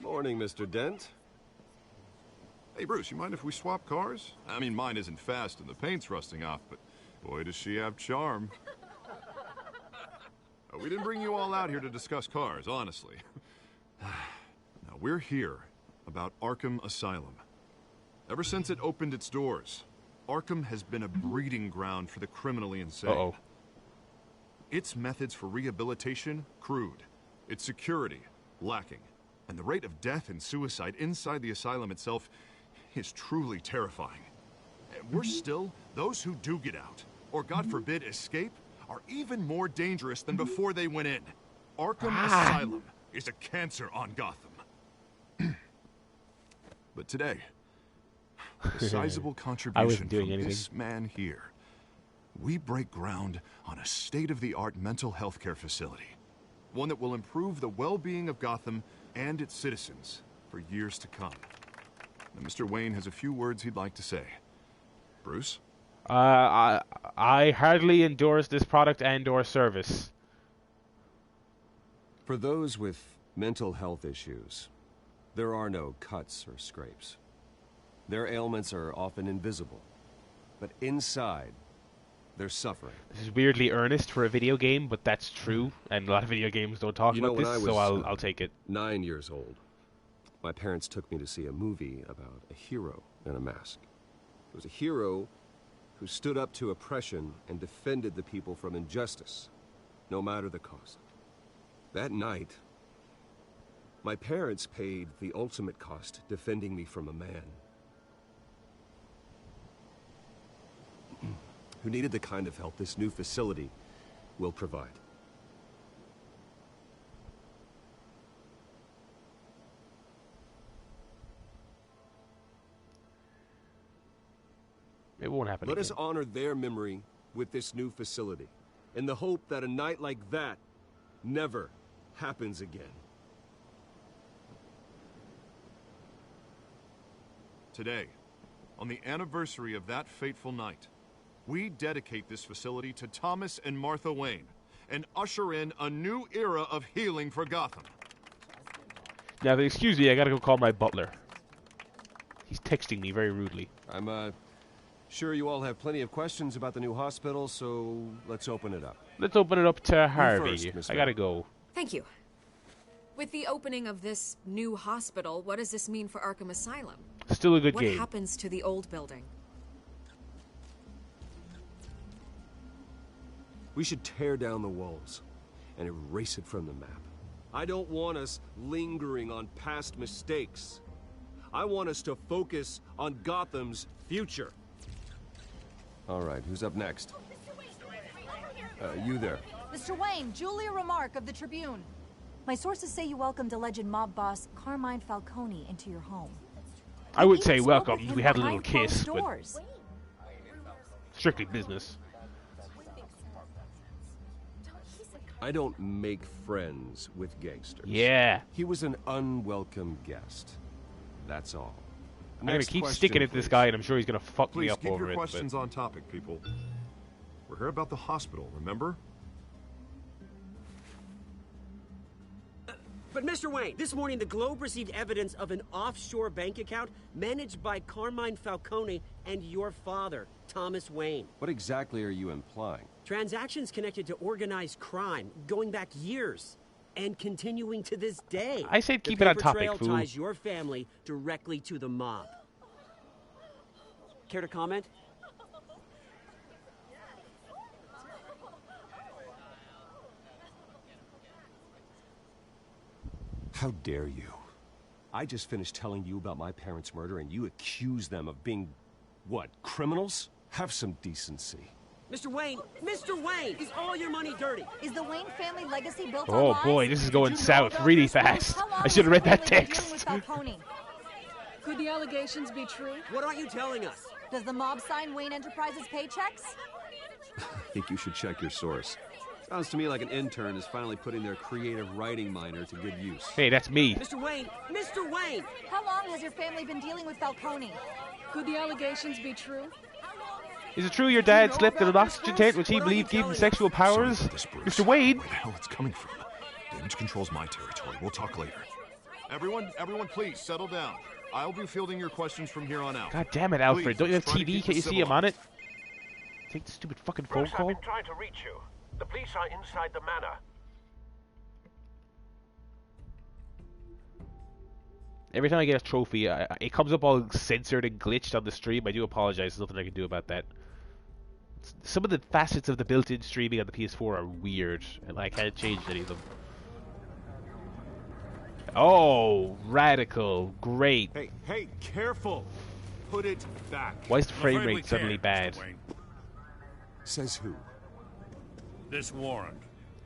Morning, Mr. Dent. Hey, Bruce, you mind if we swap cars? I mean, mine isn't fast and the paint's rusting off, but boy, does she have charm. We didn't bring you all out here to discuss cars, honestly. Now, we're here about Arkham Asylum. Ever since it opened its doors, Arkham has been a breeding ground for the criminally insane. Uh-oh. Its methods for rehabilitation, crude. Its security, lacking. And the rate of death and suicide inside the asylum itself is truly terrifying. And worse still, those who do get out, or God forbid escape, are even more dangerous than before they went in. Arkham Asylum is a cancer on Gotham. But today, a sizable contribution from this man here. We break ground on a state-of-the-art mental health care facility. One that will improve the well-being of Gotham and its citizens for years to come. Now, Mr. Wayne has a few words he'd like to say. Bruce? I hardly endorse this product and or service. For those with mental health issues, there are no cuts or scrapes. Their ailments are often invisible, but inside, they're suffering. This is weirdly earnest for a video game, but that's true, and a lot of video games don't talk about this, so I'll take it. 9 years old, my parents took me to see a movie about a hero in a mask. It was a hero who stood up to oppression and defended the people from injustice, no matter the cost. That night, My parents paid the ultimate cost defending me from a man who needed the kind of help this new facility will provide. It won't happen Let again. us honor their memory with this new facility, in the hope that a night like that never happens again. Today, on the anniversary of that fateful night, we dedicate this facility to Thomas and Martha Wayne and usher in a new era of healing for Gotham. Now, excuse me, I gotta go call my butler. He's texting me very rudely. I'm, sure you all have plenty of questions about the new hospital, so let's open it up. Let's open it up to Harvey. First, Miss I gotta go. Thank you. With the opening of this new hospital, what does this mean for Arkham Asylum? Still a good what game. What happens to the old building? We should tear down the walls and erase it from the map. I don't want us lingering on past mistakes. I want us to focus on Gotham's future. All right, who's up next? You there. Mr. Wayne, Julia Remark of the Tribune. My sources say you welcomed alleged mob boss Carmine Falcone into your home. I would say welcome. We had a little kiss, but strictly business. I don't make friends with gangsters. Yeah. He was an unwelcome guest. That's all. I'm gonna keep sticking at this guy, and I'm sure he's gonna fuck me up Please keep over your it. questions on topic, people. We're here about the hospital, remember? But Mr. Wayne, this morning the Globe received evidence of an offshore bank account managed by Carmine Falcone and your father, Thomas Wayne. What exactly are you implying? Transactions connected to organized crime, going back years, and continuing to this day. I said keep it on topic, The paper fool. trail ties your family directly to the mob. Care to comment? How dare you? I just finished telling you about my parents' murder, and you accuse them of being, what, criminals? Have some decency. Mr. Wayne, is all your money dirty? Is the Wayne family legacy built on Oh lies? boy, this is Did going you know south about really this? fast. How long I should have has read the that family been dealing with text. Falcone? Could the allegations be true? What aren't you telling us? Does the mob sign Wayne Enterprises paychecks? I think you should check your source. Sounds to me like an intern is finally putting their creative writing minor to good use. Hey, that's me. Mr. Wayne! How long has your family been dealing with Falcone? Could the allegations be true? Is it true your dad slept in an oxygen tent which he believed gave him sexual powers? Mr. Wade? Where the hell it's coming from? Damage control's my territory. We'll talk later. Everyone, please settle down. I'll be fielding your questions from here on out. God damn it, Alfred. Please, Don't you have try to TV? keep Can't you it see him on it? civilized. Take the stupid fucking phone call. I've been trying to reach you. The police are inside the manor. Every time I get a trophy, it comes up all censored and glitched on the stream. I do apologize. There's nothing I can do about that. Some of the facets of the built-in streaming on the PS4 are weird, and I can't change any of them. Oh, radical. Great. Hey, careful! Put it back. Why is the frame rate suddenly bad? Says who? This warrant.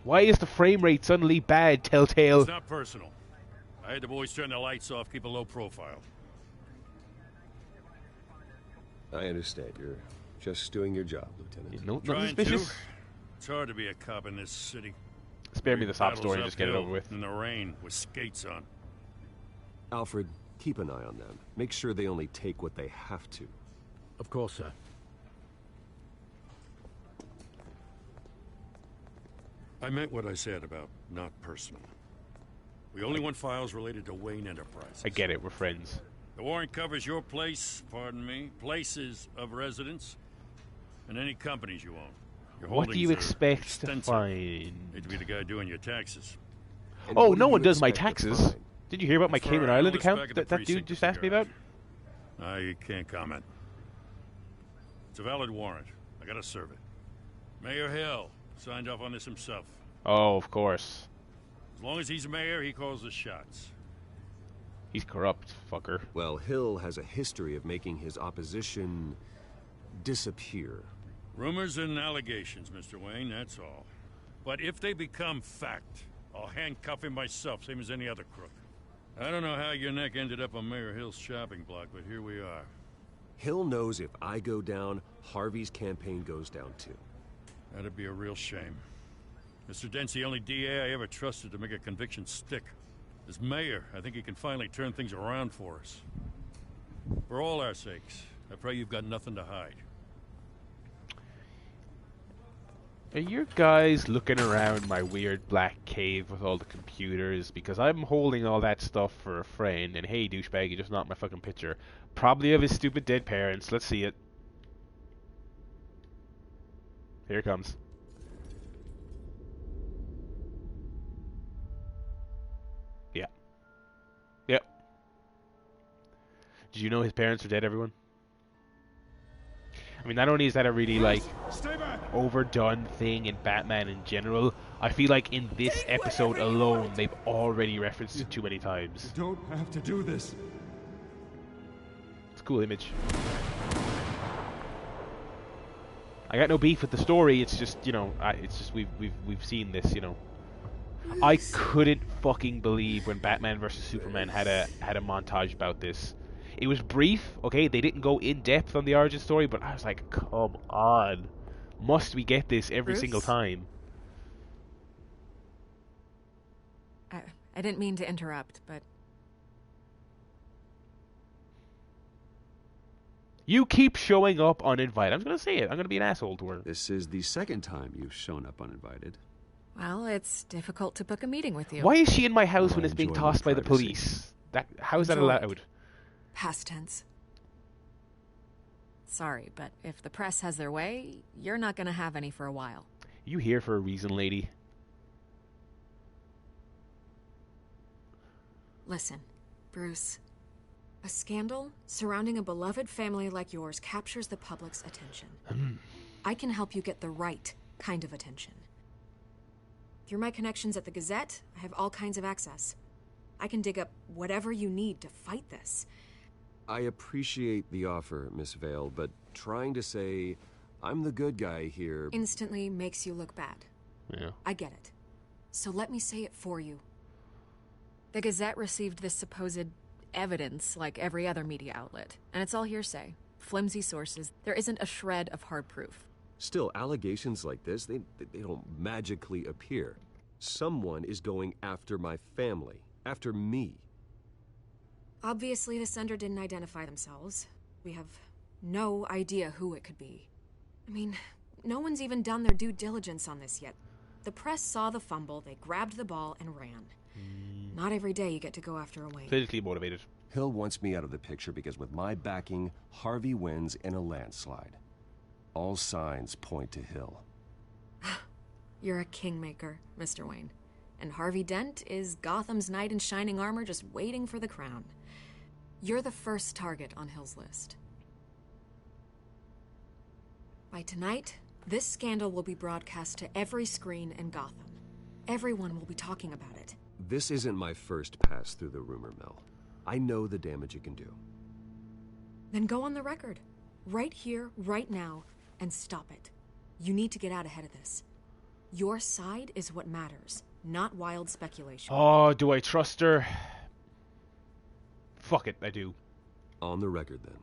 Why is the frame rate suddenly bad, Telltale? It's not personal. I had the boys turn the lights off, keep a low profile. I understand. You're just doing your job, Lieutenant. Nothing Trying suspicious? to. It's hard to be a cop in this city. Spare me the sob Battles story and just get it uphill over with. In the rain, with skates on. Alfred, keep an eye on them. Make sure they only take what they have to. Of course, sir. I meant what I said about not personal. We only want files related to Wayne Enterprises. I get it, we're friends. The warrant covers your place, pardon me, places of residence, and any companies you own. Your What do you holdings are expect to extensive. find? Need to be the guy doing your taxes. Oh, no one does my taxes. Did you hear about my Cayman Island account that dude just asked me about? I can't comment. It's a valid warrant. I gotta serve it. Mayor Hill signed off on this himself. Oh, of course. As long as he's mayor, he calls the shots. He's corrupt, fucker. Well, Hill has a history of making his opposition disappear. Rumors and allegations, Mr. Wayne, that's all. But if they become fact, I'll handcuff him myself, same as any other crook. I don't know how your neck ended up on Mayor Hill's shopping block, but here we are. Hill knows if I go down, Harvey's campaign goes down too. That'd be a real shame. Mr. Dent's the only DA I ever trusted to make a conviction stick. As mayor, I think he can finally turn things around for us. For all our sakes, I pray you've got nothing to hide. Are you guys looking around my weird black cave with all the computers? Because I'm holding all that stuff for a friend, and hey, douchebag, you just knocked my fucking picture. Probably of his stupid dead parents. Let's see it. Here it comes. Yeah. Yep. Did you know his parents are dead, everyone? I mean, not only is that a really, like, overdone thing in Batman in general, I feel like in this episode alone, they've already referenced it too many times. You don't have to do this. It's a cool image. I got no beef with the story, it's just, you know, it's just we've seen this, you know. I couldn't fucking believe when Batman vs Superman had a montage about this. It was brief, okay, they didn't go in depth on the origin story, but I was like, come on. Must we get this every single time? I didn't mean to interrupt, but... You keep showing up uninvited. I'm going to say it. I'm going to be an asshole to her. This is the second time you've shown up uninvited. Well, it's difficult to book a meeting with you. Why is she in my house when it's being tossed by the police? How is that allowed? Past tense. Sorry, but if the press has their way, you're not going to have any for a while. You here for a reason, lady. Listen, Bruce. A scandal surrounding a beloved family like yours captures the public's attention. I can help you get the right kind of attention. Through my connections at the Gazette, I have all kinds of access. I can dig up whatever you need to fight this. I appreciate the offer, Miss Vale, but trying to say I'm the good guy here instantly makes you look bad. Yeah. I get it. So let me say it for you. The Gazette received this supposed evidence like every other media outlet, and it's all hearsay. Flimsy sources. There isn't a shred of hard proof. Still, allegations like this, they don't magically appear. Someone is going after my family, after me. Obviously, the sender didn't identify themselves. We have no idea who it could be. I mean, no one's even done their due diligence on this yet. The press saw the fumble, they grabbed the ball and ran. Not every day you get to go after a Wayne. Politically motivated. Hill wants me out of the picture because with my backing, Harvey wins in a landslide. All signs point to Hill. You're a kingmaker, Mr. Wayne. And Harvey Dent is Gotham's knight in shining armor just waiting for the crown. You're the first target on Hill's list. By tonight, this scandal will be broadcast to every screen in Gotham. Everyone will be talking about it. This isn't my first pass through the rumor mill. I know the damage it can do. Then go on the record. Right here, right now, and stop it. You need to get out ahead of this. Your side is what matters, not wild speculation. Oh, do I trust her? Fuck it, I do. On the record, then.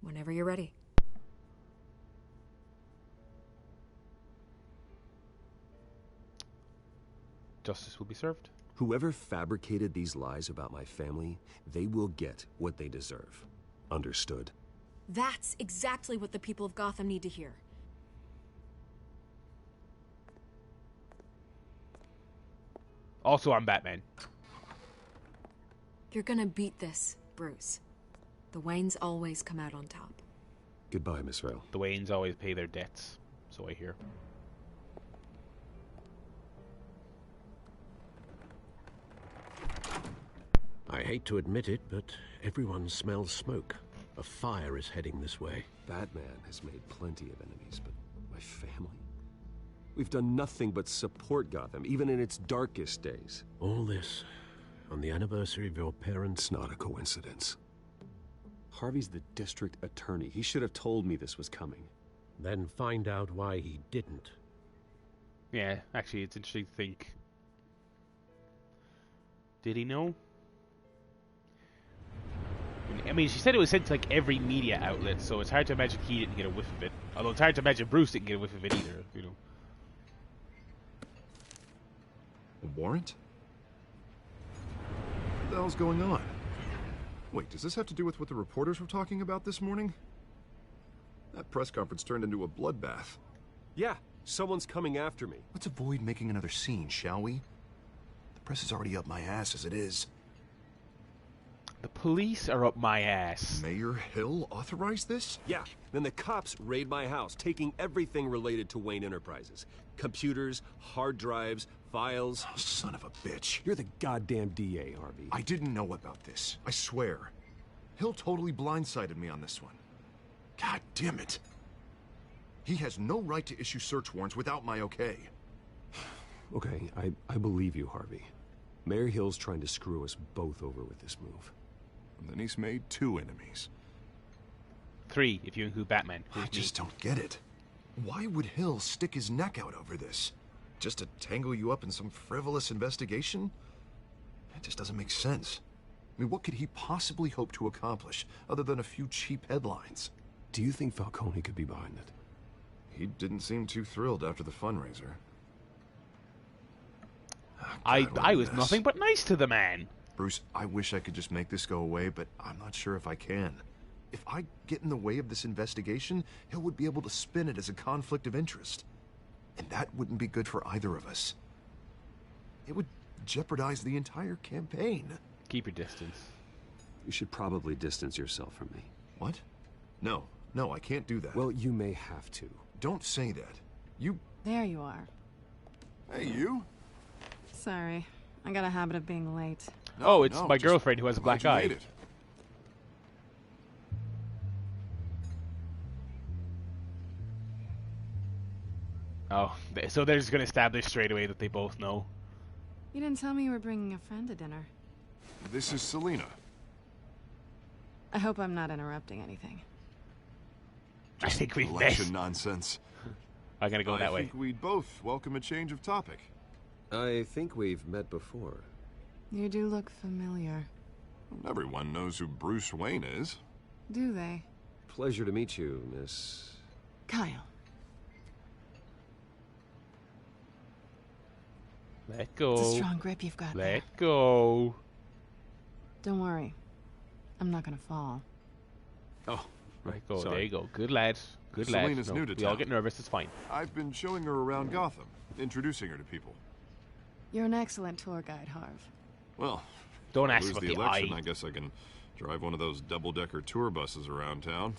Whenever you're ready. Justice will be served. Whoever fabricated these lies about my family, they will get what they deserve. Understood? That's exactly what the people of Gotham need to hear. Also, I'm Batman. You're gonna beat this, Bruce. The Waynes always come out on top. Goodbye, Miss Vale. The Waynes always pay their debts, so I hear. I hate to admit it, but everyone smells smoke. A fire is heading this way. Batman has made plenty of enemies, but my family? We've done nothing but support Gotham, even in its darkest days. All this on the anniversary of your parents. It's not a coincidence. Harvey's the district attorney. He should have told me this was coming. Then find out why he didn't. Yeah, actually, it's interesting to think. Did he know? I mean, she said it was sent to like every media outlet, so it's hard to imagine he didn't get a whiff of it. Although it's hard to imagine Bruce didn't get a whiff of it either, you know. A warrant? What the hell's going on? Wait, does this have to do with what the reporters were talking about this morning? That press conference turned into a bloodbath. Yeah, someone's coming after me. Let's avoid making another scene, shall we? The press is already up my ass as it is. The police are up my ass. Mayor Hill authorized this? Yeah, then the cops raid my house, taking everything related to Wayne Enterprises. Computers, hard drives, files. Oh, son of a bitch. You're the goddamn DA, Harvey. I didn't know about this. I swear. Hill totally blindsided me on this one. God damn it. He has no right to issue search warrants without my okay. Okay, I believe you, Harvey. Mayor Hill's trying to screw us both over with this move. And then he's made 2 enemies. 3, if you include Batman. I just don't get it. Why would Hill stick his neck out over this? Just to tangle you up in some frivolous investigation? It just doesn't make sense. I mean, what could he possibly hope to accomplish other than a few cheap headlines? Do you think Falcone could be behind it? He didn't seem too thrilled after the fundraiser. I was nothing but nice to the man. Bruce, I wish I could just make this go away, but I'm not sure if I can. If I get in the way of this investigation, Hill would be able to spin it as a conflict of interest. And that wouldn't be good for either of us. It would jeopardize the entire campaign. Keep your distance. You should probably distance yourself from me. What? No, I can't do that. Well, you may have to. Don't say that. You... There you are. Hey, you? Sorry. I got a habit of being late. No, it's my girlfriend who has a black eye. Oh, so they're just going to establish straight away that they both know. You didn't tell me you were bringing a friend to dinner. This is Selena. I hope I'm not interrupting anything. I think we've election nonsense. I'm going to go that way. I think we'd both welcome a change of topic. I think we've met before. You do look familiar. Everyone knows who Bruce Wayne is. Do they? Pleasure to meet you, Miss... Kyle. Let go. It's a strong grip you've got there. Let go. Don't worry. I'm not gonna fall. Oh, right. Go. Sorry. There you go. Good lad. Good lad. Selena's new to we all town. get nervous. It's fine. I've been showing her around Gotham, introducing her to people. You're an excellent tour guide, Harv. Well, don't if I ask lose about the the election. eye. I guess I can drive one of those double-decker tour buses around town.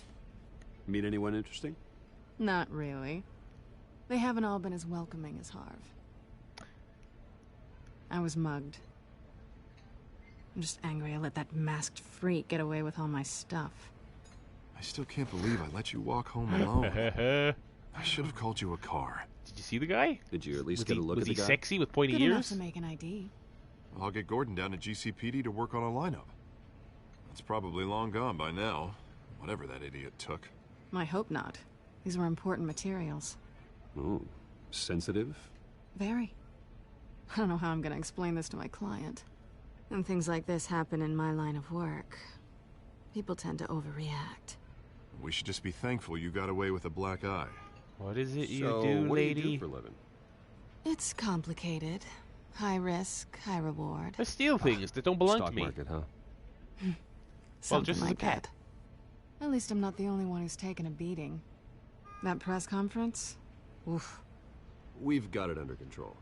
Meet anyone interesting? Not really. They haven't all been as welcoming as Harv. I was mugged. I'm just angry I let that masked freak get away with all my stuff. I still can't believe I let you walk home alone. I should have called you a car. Did you see the guy? Did you at least get a look at the guy? Was he sexy with pointy Good ears? enough to make an ID. I'll get Gordon down to GCPD to work on a lineup. That's probably long gone by now. Whatever that idiot took. I hope not. These were important materials. Oh, sensitive? Very. I don't know how I'm gonna explain this to my client. And things like this happen in my line of work. People tend to overreact. We should just be thankful you got away with a black eye. What is it you So, do, what lady? do you do for a living? It's complicated. High risk, high reward. I steal things that don't belong Stock to me. market, huh? Something just as a like cat. that. At least I'm not the only one who's taken a beating. That press conference? Oof. We've got it under control.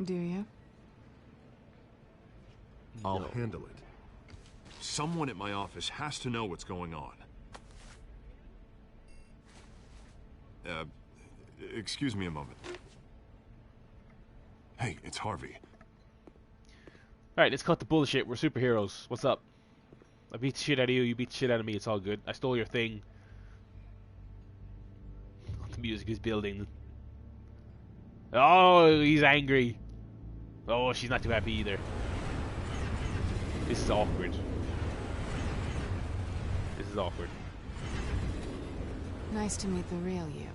Do you? I'll handle it. Someone at my office has to know what's going on. Excuse me a moment. Hey, it's Harvey. Alright, let's cut the bullshit. We're superheroes. What's up? I beat the shit out of you, you beat the shit out of me, it's all good. I stole your thing. The music is building. Oh, he's angry. Oh, she's not too happy either. This is awkward. This is awkward. Nice to meet the real you.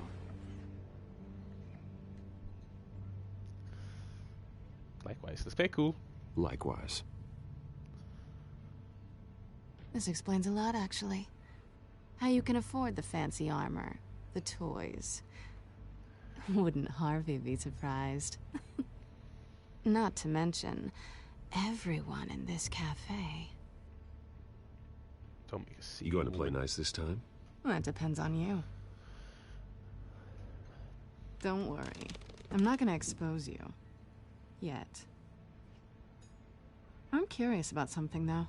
Likewise. Let's play cool. Likewise. This explains a lot, actually. How you can afford the fancy armor, the toys. Wouldn't Harvey be surprised? Not to mention, everyone in this cafe. Don't make a scene. You going to play nice this time? Well, that depends on you. Don't worry. I'm not gonna expose you. Yet. I'm curious about something, though.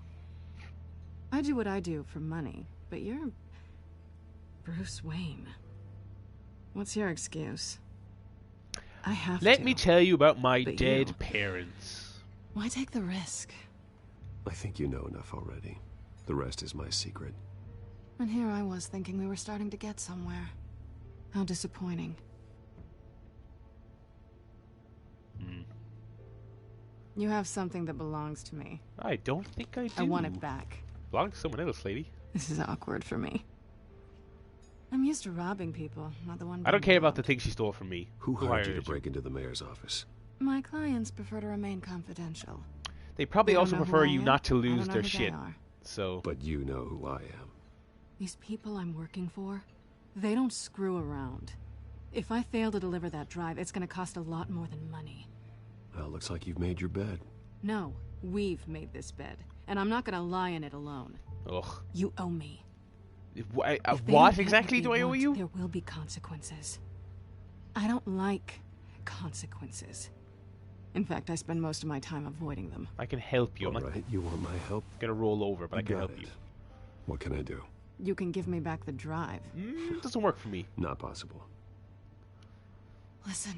I do what I do for money, but you're Bruce Wayne. What's your excuse? I have to. Let me tell you about my But dead you- parents. Why take the risk? I think you know enough already. The rest is my secret. And here I was thinking we were starting to get somewhere. How disappointing. You have something that belongs to me. I don't think I do. I want it back. Belongs to someone else, lady. This is awkward for me. I'm used to robbing people, not the one. I don't being care about robbed. the things she stole from me. Who hired you to break into the mayor's office? My clients prefer to remain confidential. They probably They don't also know who prefer I you am. not to I lose don't know their who they shit. are. So. But you know who I am. These people I'm working for, they don't screw around. If I fail to deliver that drive, it's gonna cost a lot more than money. Well, looks like you've made your bed. No, we've made this bed, and I'm not gonna lie in it alone. Ugh. You owe me. If If they don't what get exactly they do I owe want, you? There will be consequences. I don't like consequences. In fact, I spend most of my time avoiding them. I can help you. I'm All not right, you want my help? gonna roll over, but I can Got help it. you. What can I do? You can give me back the drive. It doesn't work for me. Not possible. Listen,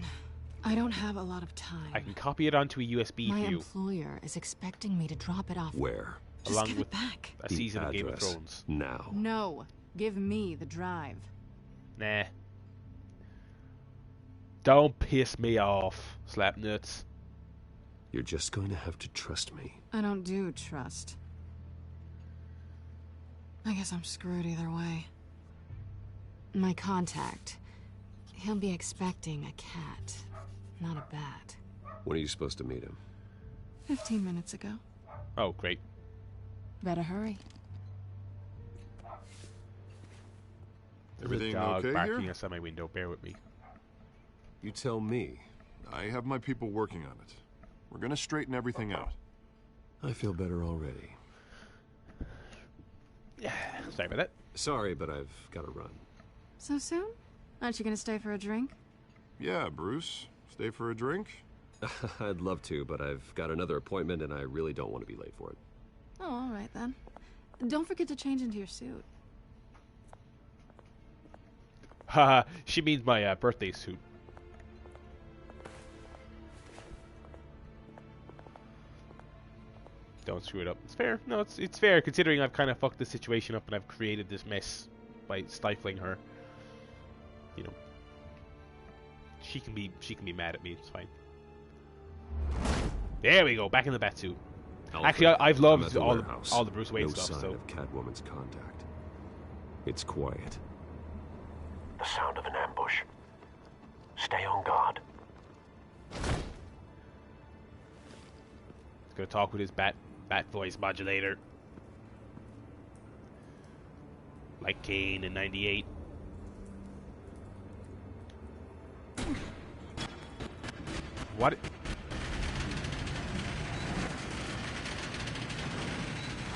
I don't have a lot of time. I can copy it onto a USB My for you, employer is expecting me to drop it off. Where? Just along give with it back. a The season of Game of address. Thrones. Now. No, give me the drive. Nah. Don't piss me off, slap nuts. You're just going to have to trust me. I don't do trust. I guess I'm screwed either way. My contact, he'll be expecting a cat, not a bat. When are you supposed to meet him? 15 minutes ago. Oh, great. Better hurry. There's a Everything dog okay barking here? outside my window. Bear with me. You tell me. I have my people working on it. We're gonna straighten everything out. I feel better already. Yeah, sorry about that. Sorry, but I've got to run. So soon? Aren't you gonna stay for a drink? Yeah, Bruce. Stay for a drink? I'd love to, but I've got another appointment and I really don't want to be late for it. Oh, all right then. Don't forget to change into your suit. Haha, she means my birthday suit. Don't screw it up. It's fair. No, it's fair considering I've kind of fucked the situation up and I've created this mess by stifling her. You know, she can be mad at me. It's fine. There we go. Back in the bat suit. Actually, I've I'm at loved the all warehouse. the Bruce Wayne no stuff. sign So of Catwoman's contact. It's quiet. The sound of an ambush. Stay on guard. he's gonna talk with his bat voice modulator, like Kane in '98. What?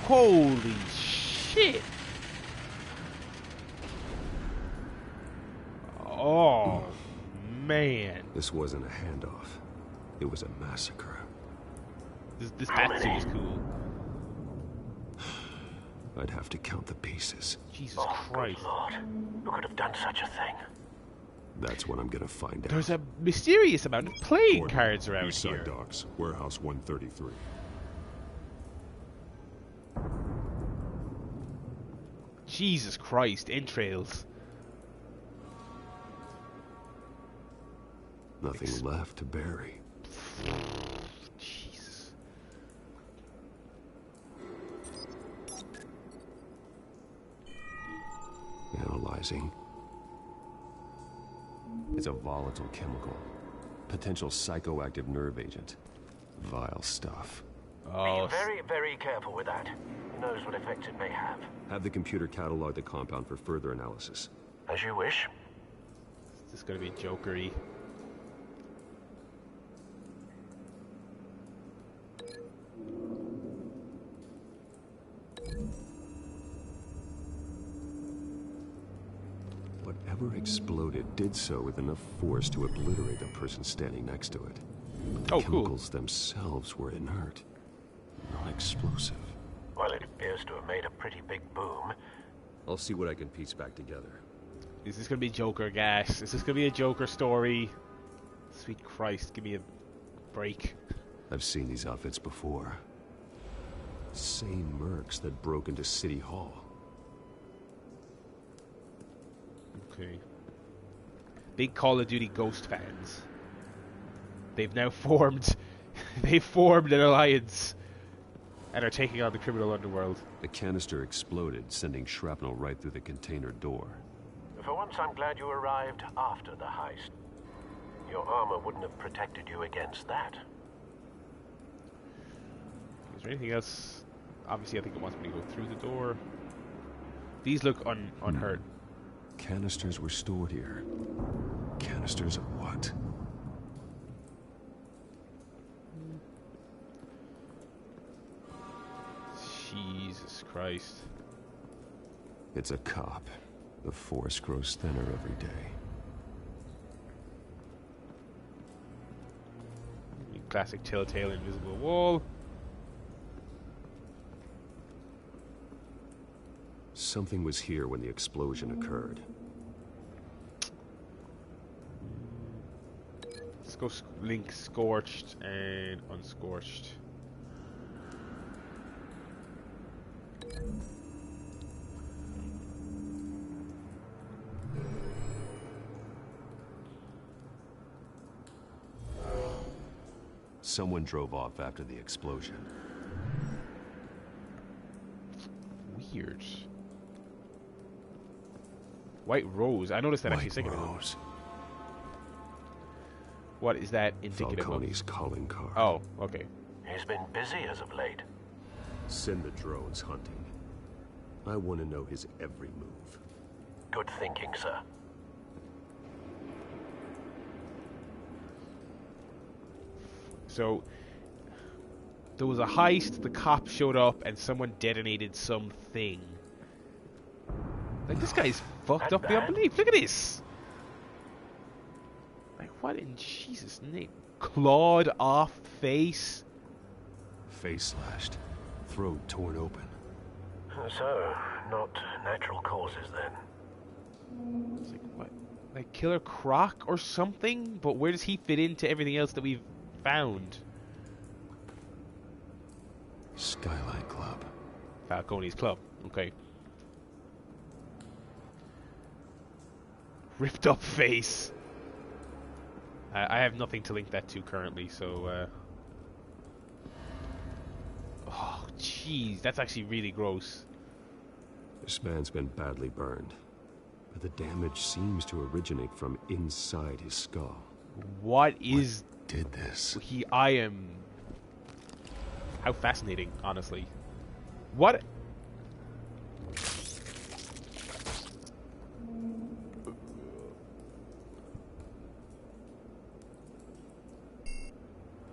Holy shit! Oh man! This wasn't a handoff. It was a massacre. This bat suit is cool. I'd have to count the pieces. Jesus Christ! Lord, who could have done such a thing? That's what I'm gonna find out. There's a mysterious amount of playing cards around Eastside here. Docks, Warehouse 133. Jesus Christ! Entrails. Nothing left to bury. Jesus. tantalizing. It's a volatile chemical. Potential psychoactive nerve agent. Vile stuff. Be very, very careful with that. Who knows what effects it may have. Have the computer catalog the compound for further analysis. As you wish. Is this going to be Joker-y? Whatever exploded did so with enough force to obliterate the person standing next to it. But the chemicals themselves were inert, not explosive. Well, it appears to have made a pretty big boom. I'll see what I can piece back together. Is this going to be Joker gas? Is this going to be a Joker story? Sweet Christ, give me a break. I've seen these outfits before. Same mercs that broke into City Hall. Okay. Big Call of Duty Ghost fans. They've now formed... They've formed an alliance and are taking on the criminal underworld. The canister exploded, sending shrapnel right through the container door. For once, I'm glad you arrived after the heist. Your armor wouldn't have protected you against that. Is there anything else? Obviously, I think it wants me to go through the door. These look unhurt. Canisters were stored here. Canisters of what? Jesus Christ. It's a cop. The force grows thinner every day. Classic Telltale invisible wall. Something was here when the explosion occurred. Let's go link scorched and unscorched. Someone drove off after the explosion. Weird. White Rose. I noticed that actually a second ago. Rose. What is that indicative Falcone's of? calling card. Oh, okay. He's been busy as of late. Send the drones hunting. I want to know his every move. Good thinking, sir. So, there was a heist, the cops showed up, and someone detonated something. Like, this guy's fucked up beyond belief. Look at this! Like, what in Jesus' name? Clawed off face? Face slashed. Throat torn open. So, not natural causes then. It's like, what? Like, Killer Croc or something? But where does he fit into everything else that we've found? Skylight Club. Falcone's Club. Okay. Ripped up face. I have nothing to link that to currently, so... Oh, jeez. That's actually really gross. This man's been badly burned. But the damage seems to originate from inside his skull. What did this? I am... How fascinating, honestly. What?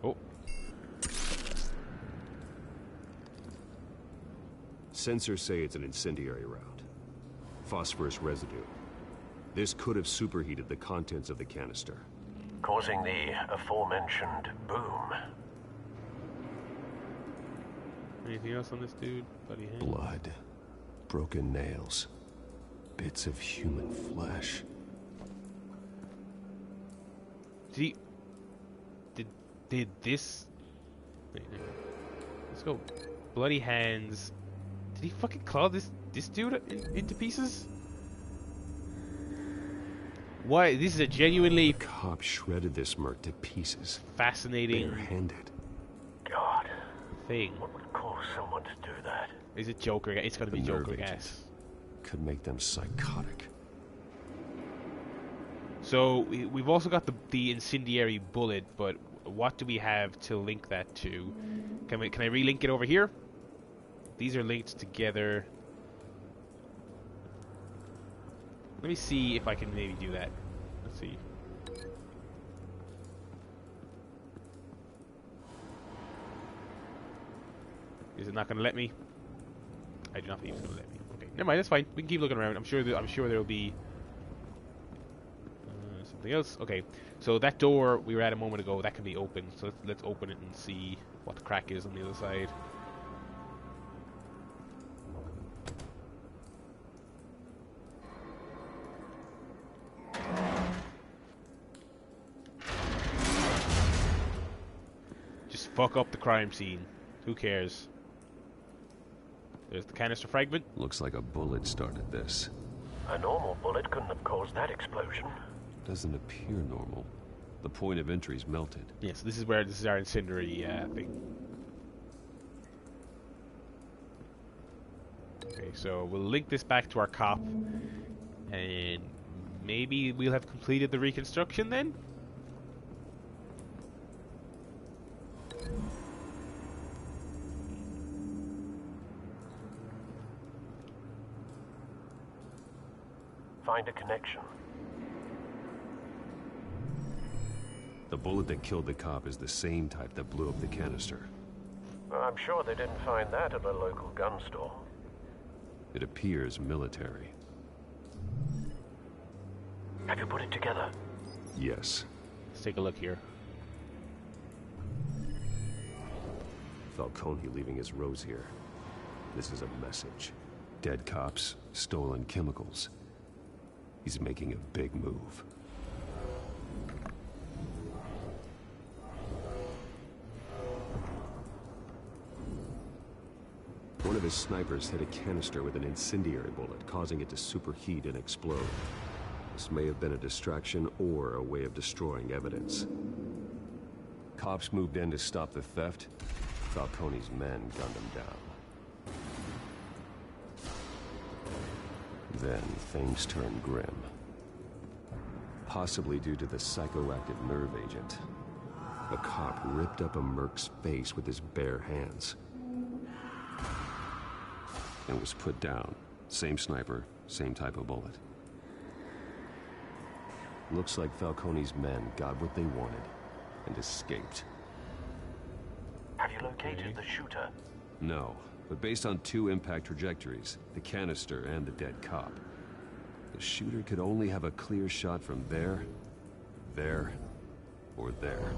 Oh. Sensors say it's an incendiary round. Phosphorus residue. This could have superheated the contents of the canister, causing the aforementioned boom. Anything else on this dude? Bloody hand. Blood. Broken nails. Bits of human flesh. Did this... Wait, let's go. Bloody hands. Did he fucking claw this dude into pieces? Why? This is a genuinely... The cop shredded this merc to pieces. Fascinating. Barehanded. God. Thing. What would cause someone to do that? Is it Joker? It's gonna be Joker gas. Could make them psychotic. So we've also got the incendiary bullet, but what do we have to link that to? Can I relink it over here? These are linked together. Let me see if I can maybe do that. Let's see. Is it not going to let me? I do not think it's going to let me. Okay, never mind. That's fine. We can keep looking around. I'm sure there will be something else. Okay, so that door we were at a moment ago, that can be opened. So let's open it and see what the crack is on the other side. Just fuck up the crime scene. Who cares? There's the canister fragment. Looks like a bullet started this. A normal bullet couldn't have caused that explosion. Doesn't appear normal. The point of entry's melted. Yes, this is our incendiary thing. Okay, so we'll link this back to our cop, and maybe we'll have completed the reconstruction then? Find a connection. The bullet that killed the cop is the same type that blew up the canister. I'm sure they didn't find that at a local gun store. It appears military. Have you put it together? Yes. Let's take a look here. Falcone leaving his rose here. This is a message. Dead cops, stolen chemicals. He's making a big move. One of his snipers hit a canister with an incendiary bullet, causing it to superheat and explode. This may have been a distraction or a way of destroying evidence. Cops moved in to stop the theft. Falcone's men gunned him down. Then things turned grim. Possibly due to the psychoactive nerve agent. A cop ripped up a merc's face with his bare hands. And was put down. Same sniper, same type of bullet. Looks like Falcone's men got what they wanted and escaped. Have you located the shooter? No, but based on two impact trajectories, the canister and the dead cop, the shooter could only have a clear shot from there, or there.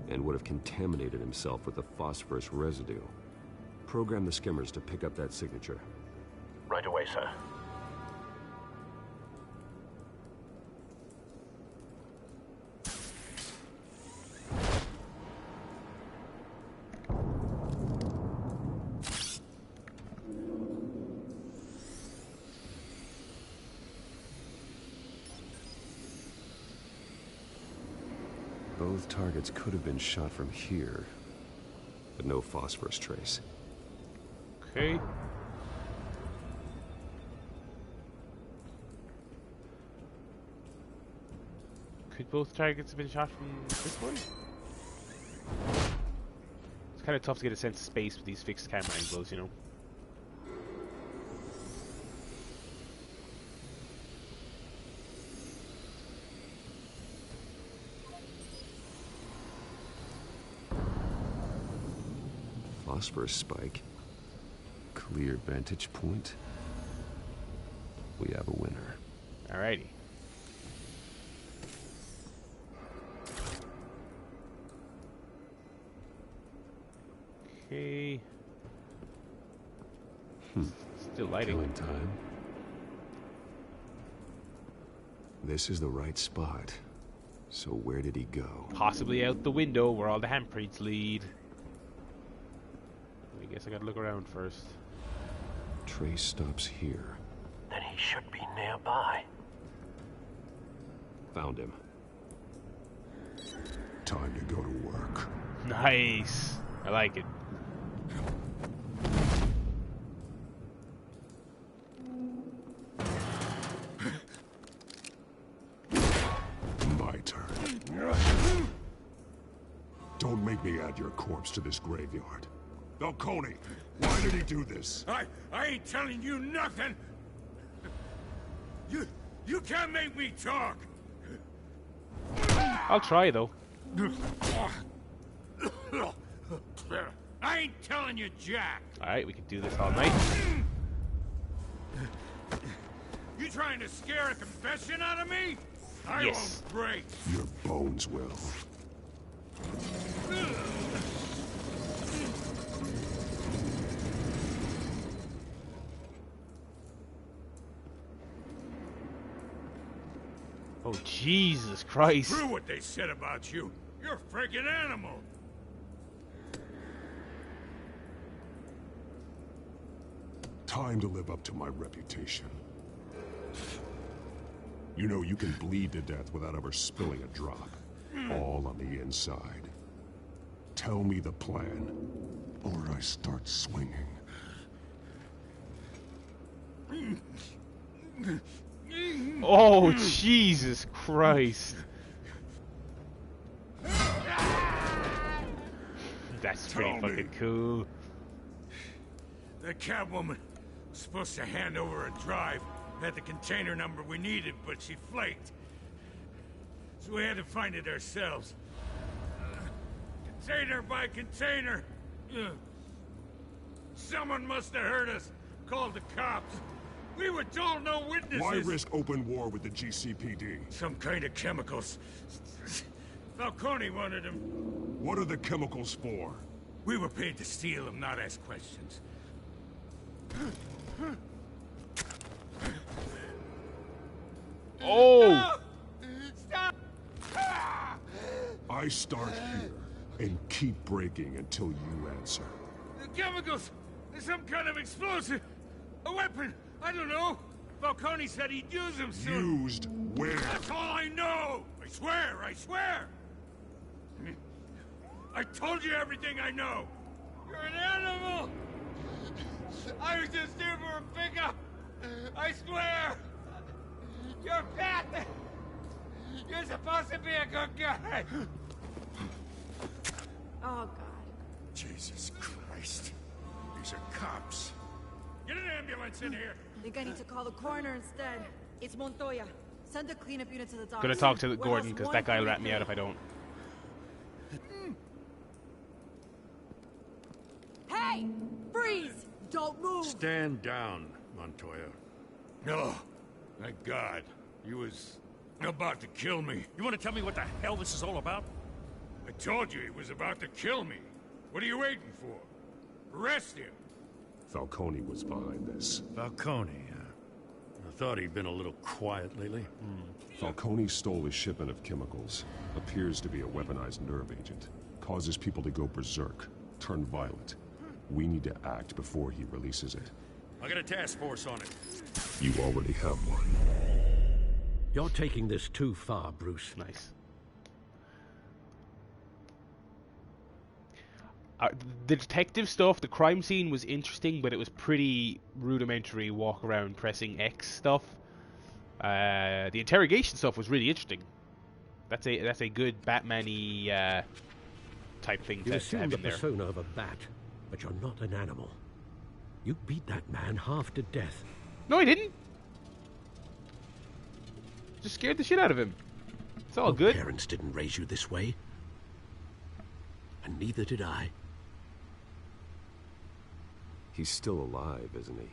And would have contaminated himself with the phosphorus residue. Program the skimmers to pick up that signature. Right away, sir. Both targets could have been shot from here, but no phosphorus trace. Okay. Could both targets have been shot from this one? It's kind of tough to get a sense of space with these fixed camera angles, you know. Phosphorus spike. Clear vantage point. We have a winner. Alrighty. Okay. Still lighting. Killing time. This is the right spot. So where did he go? Possibly out the window where all the handprints lead. I guess I gotta look around first. Trace stops here. Then he should be nearby. Found him. Time to go to work. Nice. I like it. Don't make me add your corpse to this graveyard. Falcone, why did he do this? I ain't telling you nothing! You can't make me talk! I'll try, though. I ain't telling you jack! Alright, we can do this all night. You trying to scare a confession out of me? I Yes. won't break! Your bones will. Oh, Jesus Christ. True what they said about you. You're a freaking animal. Time to live up to my reputation. You know you can bleed to death without ever spilling a drop. All on the inside. Tell me the plan, or I start swinging. Oh, Jesus Christ. That's pretty fucking cool. The Catwoman was supposed to hand over a drive. Had the container number we needed, but she flaked. So we had to find it ourselves. Container by container. Someone must have heard us. Called the cops. We were told no witnesses. Why risk open war with the GCPD? Some kind of chemicals. Falcone wanted them. What are the chemicals for? We were paid to steal them, not ask questions. Oh! No! Stop! I start here and keep breaking until you answer. The chemicals! There's some kind of explosive! A weapon! I don't know! Falcone said he'd use them soon! Used where? That's all I know! I swear! I swear! I told you everything I know! You're an animal! I was just here for a pickup! I swear! You're bad! You're supposed to be a good guy! Oh, God. Jesus Christ. These are cops. Get an ambulance in here! I think I need to call the coroner instead. It's Montoya. Send a cleanup unit to the docks. Gonna talk to Gordon, because that guy will rat me out if I don't. Hey! Freeze! Don't move! Stand down, Montoya. No. Thank God. He was about to kill me. You want to tell me what the hell this is all about? I told you he was about to kill me. What are you waiting for? Arrest him. Falcone was behind this. Falcone, I thought he'd been a little quiet lately. Falcone stole a shipment of chemicals. Appears to be a weaponized nerve agent. Causes people to go berserk, turn violent. We need to act before he releases it. I got a task force on it. You already have one. You're taking this too far, Bruce. Nice. The detective stuff, the crime scene was interesting, but it was pretty rudimentary walk around pressing X stuff. The interrogation stuff was really interesting. That's a good Batman-y type thing You to assume have the in there. persona of a bat, but you're not an animal. You beat that man half to death. No, I didn't. Just scared the shit out of him. It's all Your good. parents didn't raise you this way. And neither did I. He's still alive, isn't he?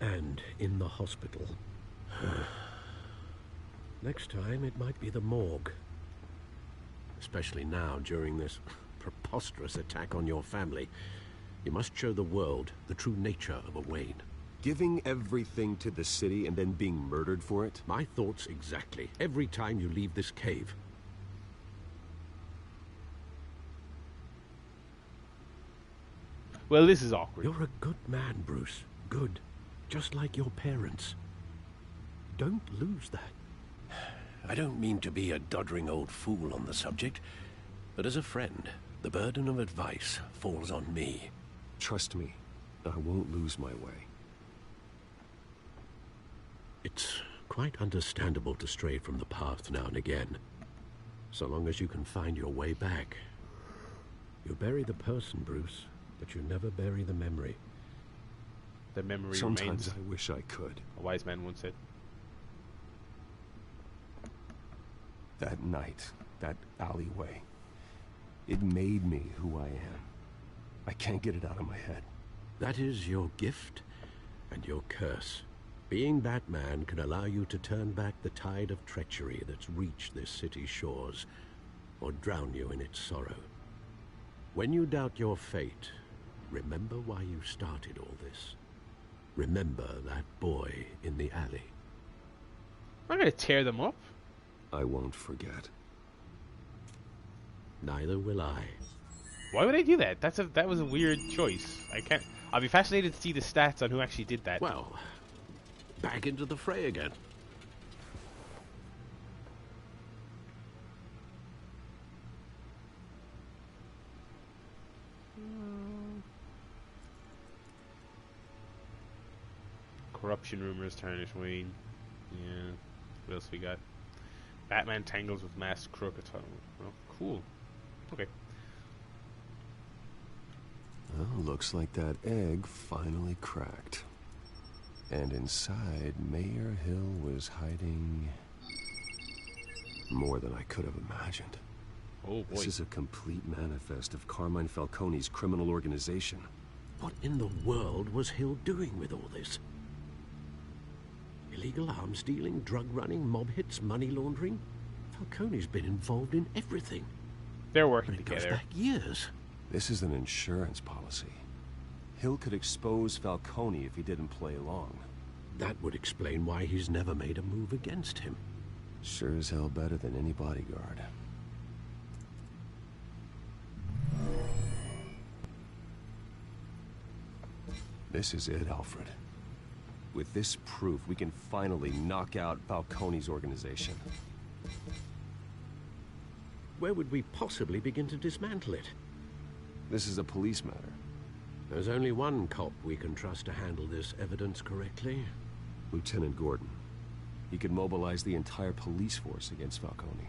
And in the hospital. Next time, it might be the morgue. Especially now, during this preposterous attack on your family. You must show the world the true nature of a Wayne. Giving everything to the city and then being murdered for it? My thoughts exactly. Every time you leave this cave. Well, this is awkward. You're a good man, Bruce. Good. Just like your parents. Don't lose that. I don't mean to be a doddering old fool on the subject, but as a friend, the burden of advice falls on me. Trust me, I won't lose my way. It's quite understandable to stray from the path now and again. So long as you can find your way back. You bury the person, Bruce, but you never bury the memory. The memory Sometimes remains. I wish I could. A wise man once said. That night, that alleyway, it made me who I am. I can't get it out of my head. That is your gift and your curse. Being Batman can allow you to turn back the tide of treachery that's reached this city's shores, or drown you in its sorrow. When you doubt your fate, remember why you started all this. Remember that boy in the alley. I'm gonna tear them up. I won't forget. Neither will I. Why would I do that? That was a weird choice. I'll be fascinated to see the stats on who actually did that. Well, back into the fray again. Corruption rumors tarnish Wayne. Yeah. What else we got? Batman tangles with masked crook at home. Well, cool. Okay. Well, looks like that egg finally cracked. And inside, Mayor Hill was hiding more than I could have imagined. Oh boy. This is a complete manifest of Carmine Falcone's criminal organization. What in the world was Hill doing with all this? Illegal arms dealing, drug running, mob hits, money laundering? Falcone's been involved in everything. They're working It goes together. back years. This is an insurance policy. Hill could expose Falcone if he didn't play along. That would explain why he's never made a move against him. Sure as hell better than any bodyguard. This is it, Alfred. With this proof, we can finally knock out Falcone's organization. Where would we possibly begin to dismantle it? This is a police matter. There's only one cop we can trust to handle this evidence correctly. Lieutenant Gordon. He could mobilize the entire police force against Falcone.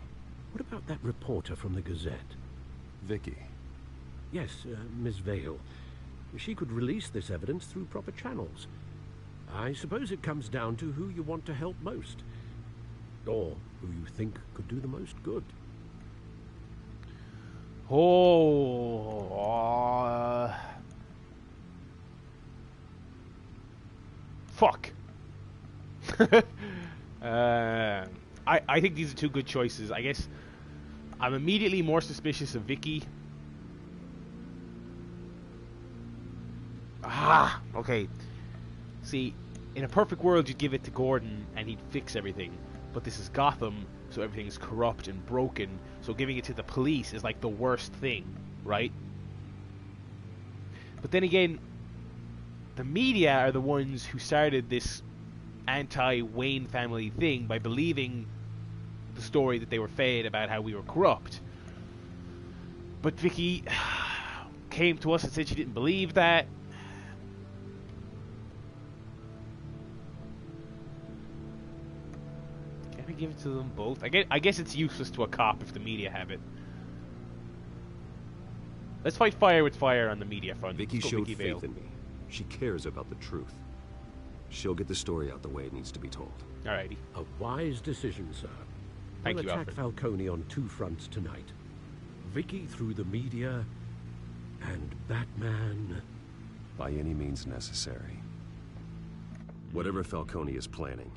What about that reporter from the Gazette? Vicky. Yes, Miss Vale. She could release this evidence through proper channels. I suppose it comes down to who you want to help most. Or who you think could do the most good. Fuck. I think these are two good choices. I guess I'm immediately more suspicious of Vicky. Okay. See, in a perfect world, you'd give it to Gordon and he'd fix everything. But this is Gotham, so everything's corrupt and broken. So giving it to the police is like the worst thing, right? But then again, the media are the ones who started this anti-Wayne family thing by believing the story that they were fed about how we were corrupt. But Vicky came to us and said she didn't believe that. Can I give it to them both? I guess it's useless to a cop if the media have it. Let's fight fire with fire on the media front. Vicky Let's go showed Vicky Vale. faith in me. She cares about the truth. She'll get the story out the way it needs to be told. Alrighty. A wise decision, sir. Thank we'll you, attack Alfred. Falcone on two fronts tonight. Vicky through the media, and Batman... By any means necessary. Whatever Falcone is planning,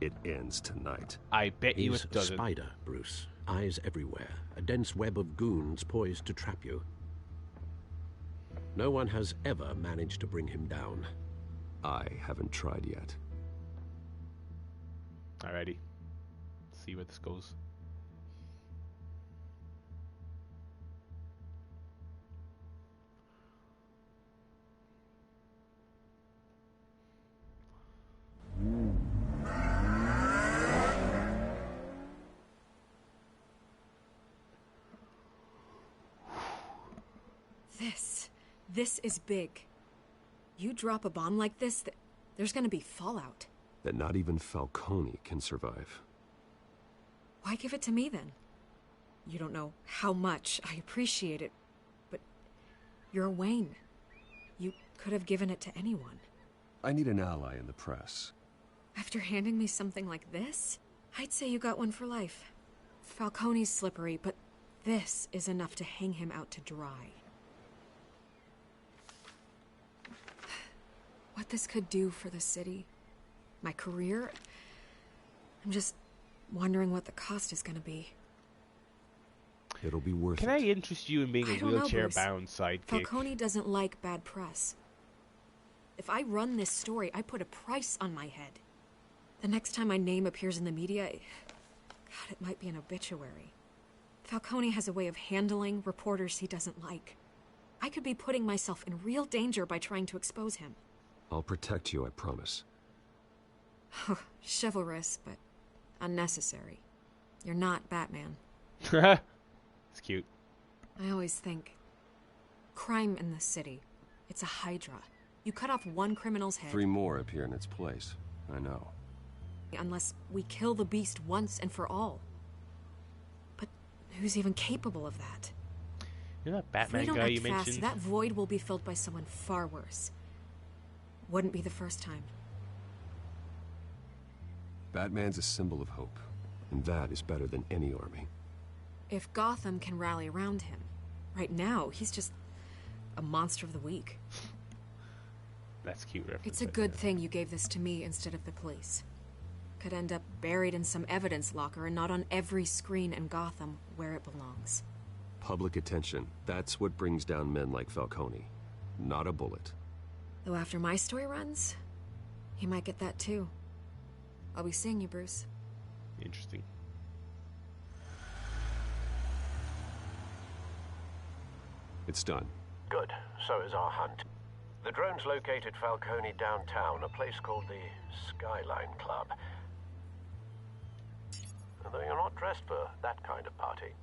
it ends tonight. I bet you He's it a doesn't. spider, Bruce. Eyes everywhere. A dense web of goons poised to trap you. No one has ever managed to bring him down. I haven't tried yet. Alrighty. Let's see where this goes. This is big. You drop a bomb like this, there's gonna be fallout. That not even Falcone can survive. Why give it to me then? You don't know how much I appreciate it, but You're Wayne. You could have given it to anyone. I need an ally in the press. After handing me something like this, I'd say you got one for life. Falcone's slippery, but this is enough to hang him out to dry. What this could do for the city, my career, I'm just wondering what the cost is going to be. It'll be worth Can it. I interest you in being a wheelchair-bound sidekick? Falcone doesn't like bad press. If I run this story, I put a price on my head. The next time my name appears in the media, God, it might be an obituary. Falcone has a way of handling reporters he doesn't like. I could be putting myself in real danger by trying to expose him. I'll protect you, I promise. Chivalrous, but unnecessary. You're not Batman. It's cute. I always think, crime in this city, it's a hydra. You cut off one criminal's head. 3 more appear in its place. I know. Unless we kill the beast once and for all. But who's even capable of that? You know that Batman if we don't guy act you fast, mentioned? that void will be filled by someone far worse. Wouldn't be the first time. Batman's a symbol of hope, and that is better than any army. If Gotham can rally around him, right now he's just a monster of the week. That's cute reference. It's a good thing you gave this to me instead of the police. Could end up buried in some evidence locker and not on every screen in Gotham where it belongs. Public attention. That's what brings down men like Falcone. Not a bullet. Though after my story runs, he might get that too. I'll be seeing you, Bruce. Interesting. It's done. Good. So is our hunt. The drones located Falcone downtown, a place called the Skyline Club. Although you're not dressed for that kind of party.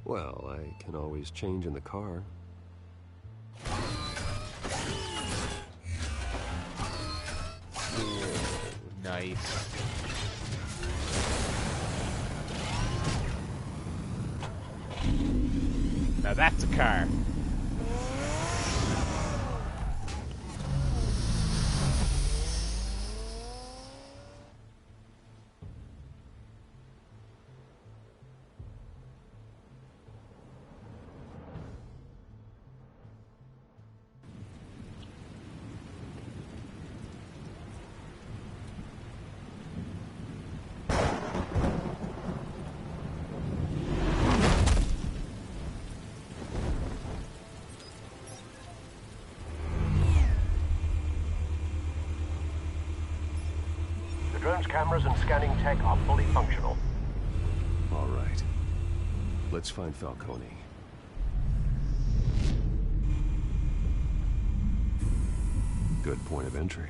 Well, I can always change in the car. Ooh, nice. Now that's a car. Drone's cameras and scanning tech are fully functional. All right. Let's find Falcone. Good point of entry.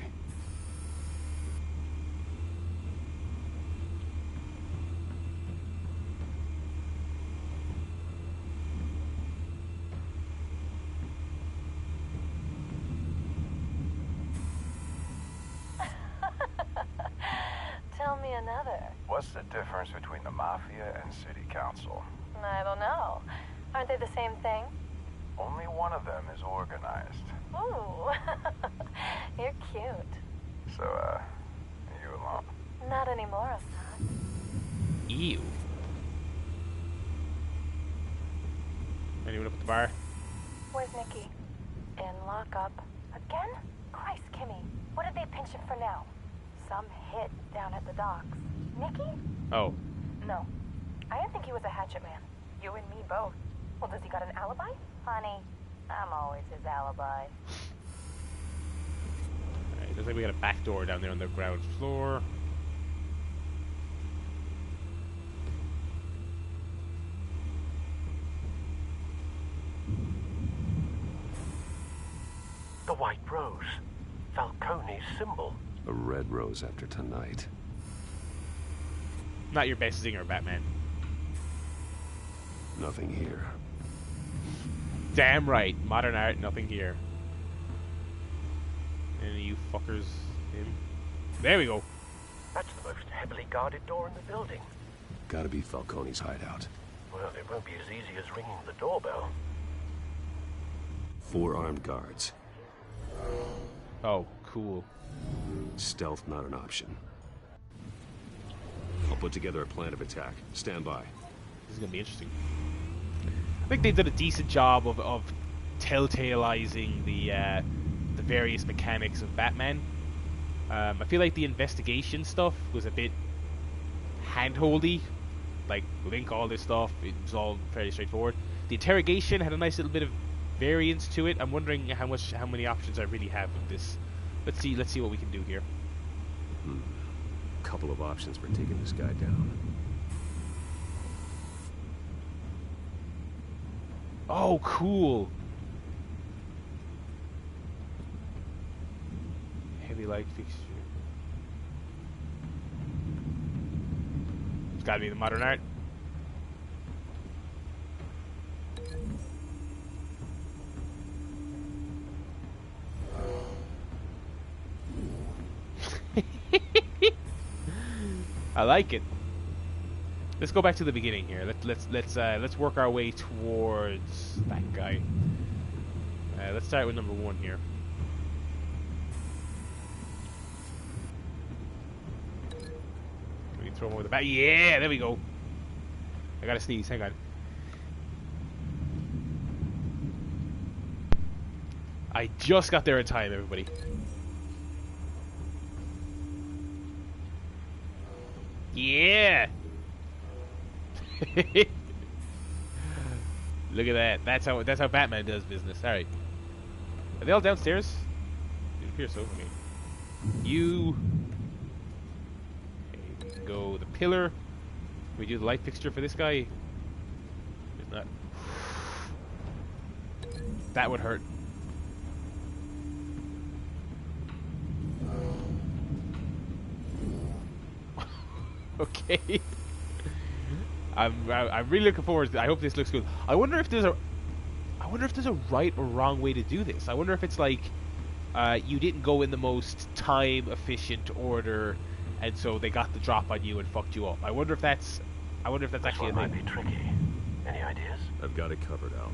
Tell me another. What's the difference between the Mafia and City Council? I don't know. Aren't they the same thing? Only one of them is organized. Ooh. You're cute. So, you alone? Not anymore, Assad. Ew. Anyone up at the bar? Where's Nikki? In lockup. Again? Christ, Kimmy. What did they pinch him for now? Some hit down at the docks. Nikki? Oh. No. I didn't think he was a hatchet man. You and me both. Well, does he got an alibi? Honey, I'm always his alibi. Alright, looks like we got a back door down there on the ground floor. The White Rose. Falcone's symbol. A red rose after tonight. Not your best zinger, Batman. Nothing here. Damn right. Modern art, nothing here. Any of you fuckers in? There we go. That's the most heavily guarded door in the building. Gotta be Falcone's hideout. Well, it won't be as easy as ringing the doorbell. 4 armed guards. Oh, cool. Stealth not an option. I'll put together a plan of attack. Stand by. This is gonna be interesting. I think they did a decent job of telltaleizing the various mechanics of Batman. I feel like the investigation stuff was a bit handholdy. Like, link all this stuff, it was all fairly straightforward. The interrogation had a nice little bit of variance to it. I'm wondering how many options I really have with this. Let's see what we can do here. Couple of options for taking this guy down. Oh, cool. Heavy light fixture. It's gotta be the modern art. I like it. Let's go back to the beginning here. Let's work our way towards that guy. Let's start with number 1 here. We can throw him over the back. Yeah, there we go. I gotta sneeze. Hang on. I just got there in time, everybody. Yeah. Look at that. That's how Batman does business. All right. Are they all downstairs? It appears so. Okay. You. Okay, we can go the pillar. Can we do the light fixture for this guy? If not, that would hurt. Okay. I'm really looking forward to it. I hope this looks good. I wonder if there's a right or wrong way to do this. I wonder if it's like you didn't go in the most time efficient order, and so they got the drop on you and fucked you up. I wonder if that's actually a thing. Might be tricky. Any ideas? I've got it covered, Al.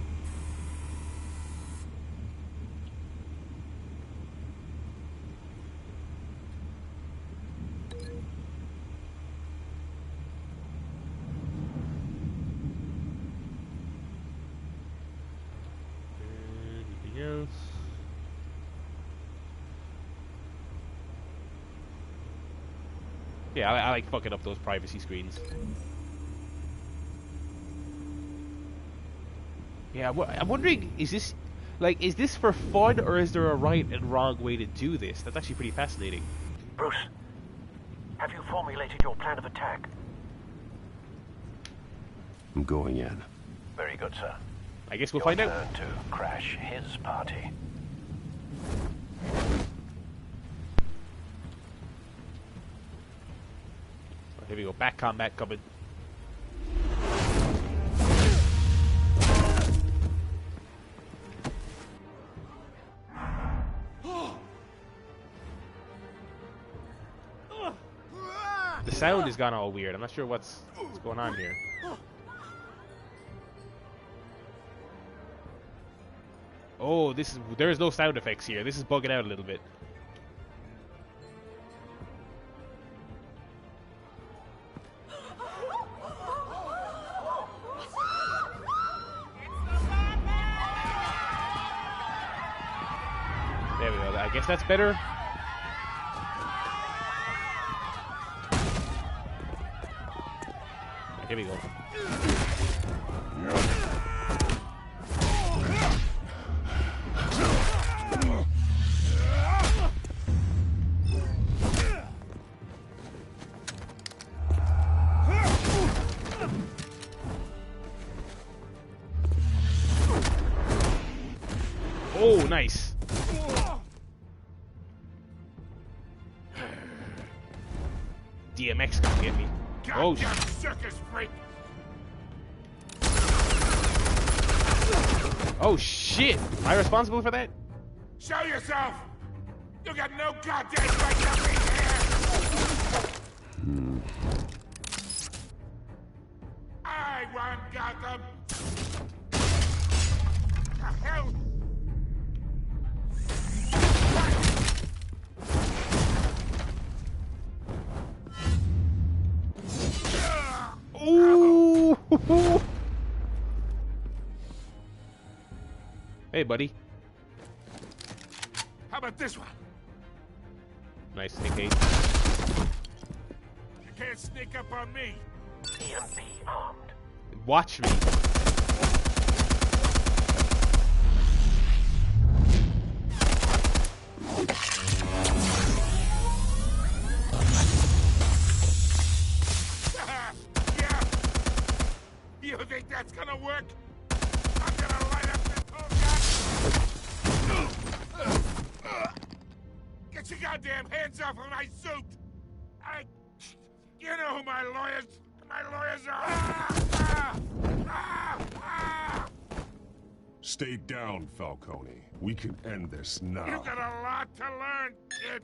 Else. Yeah, I like fucking up those privacy screens. Yeah, I'm wondering, is this for fun, or is there a right and wrong way to do this? That's actually pretty fascinating. Bruce, have you formulated your plan of attack? I'm going in. Very good, sir. I guess we'll find out. Your turn to crash his party. Here we go. Back combat coming. The sound has gone all weird. I'm not sure what's going on here. Oh, there is no sound effects here. This is bugging out a little bit. There we go. I guess that's better. Here we go. Oh, nice. DMX come get me. Oh, circus freak! Oh shit! Am I responsible for that? Show yourself! You got no goddamn right to be here! I want Gotham! The hell! Hey, buddy. How about this one? Nice AK. You can't sneak up on me. EMP armed. Watch me. Yeah. You think that's gonna work? I'm gonna light up this whole guy. Get your goddamn hands off of my suit! You know who my lawyers are! Stay down, Falcone. We can end this now. You got a lot to learn, kid.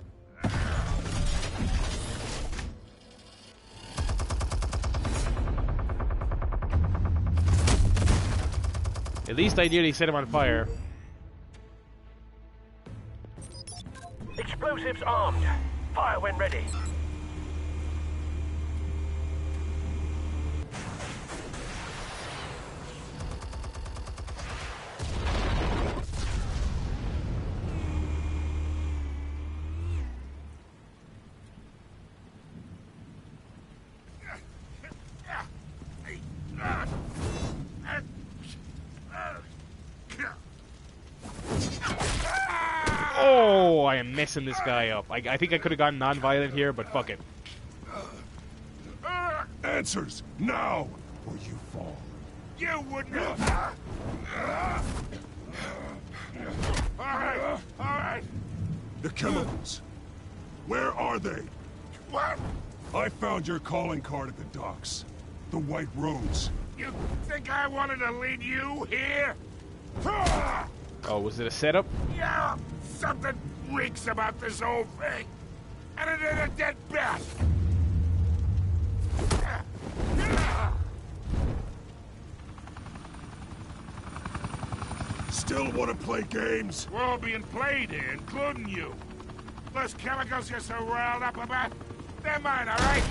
At least I nearly set him on fire. Explosives armed. Fire when ready. Oh, I am messing this guy up. I think I could have gone non-violent here, but fuck it. Answers, now, or you fall. You wouldn't have... All right. The chemicals. Where are they? What? I found your calling card at the docks. The White Rose. You think I wanted to lead you here? Oh, was it a setup? Yeah, something reeks about this whole thing. And it is a dead bat. Still want to play games? We're all being played here, including you. Those chemicals you're so riled up about, they're mine, all right?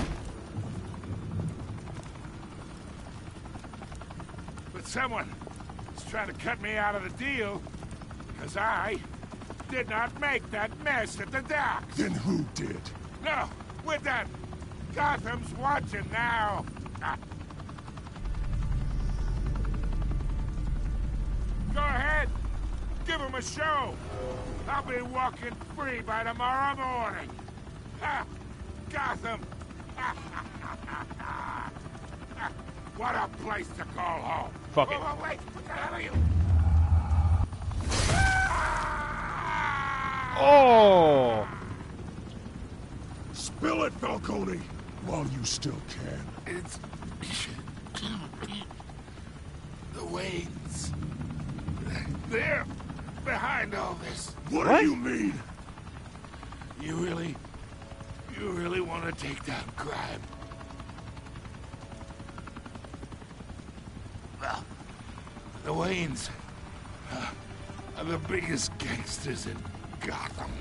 But someone is trying to cut me out of the deal because I did not make that mess at the docks. Then who did? No, we're done. Gotham's watching now. Go ahead. Give him a show. I'll be walking free by tomorrow morning. Ha! Gotham. What a place to call home. Fuck it. Oh, wait. What the hell are you? Oh! Spill it, Falcone, while you still can. It's... the Waynes. They're behind all this. What do you mean? You really want to take down crime? Well, the Waynes are the biggest gangsters in Gotham.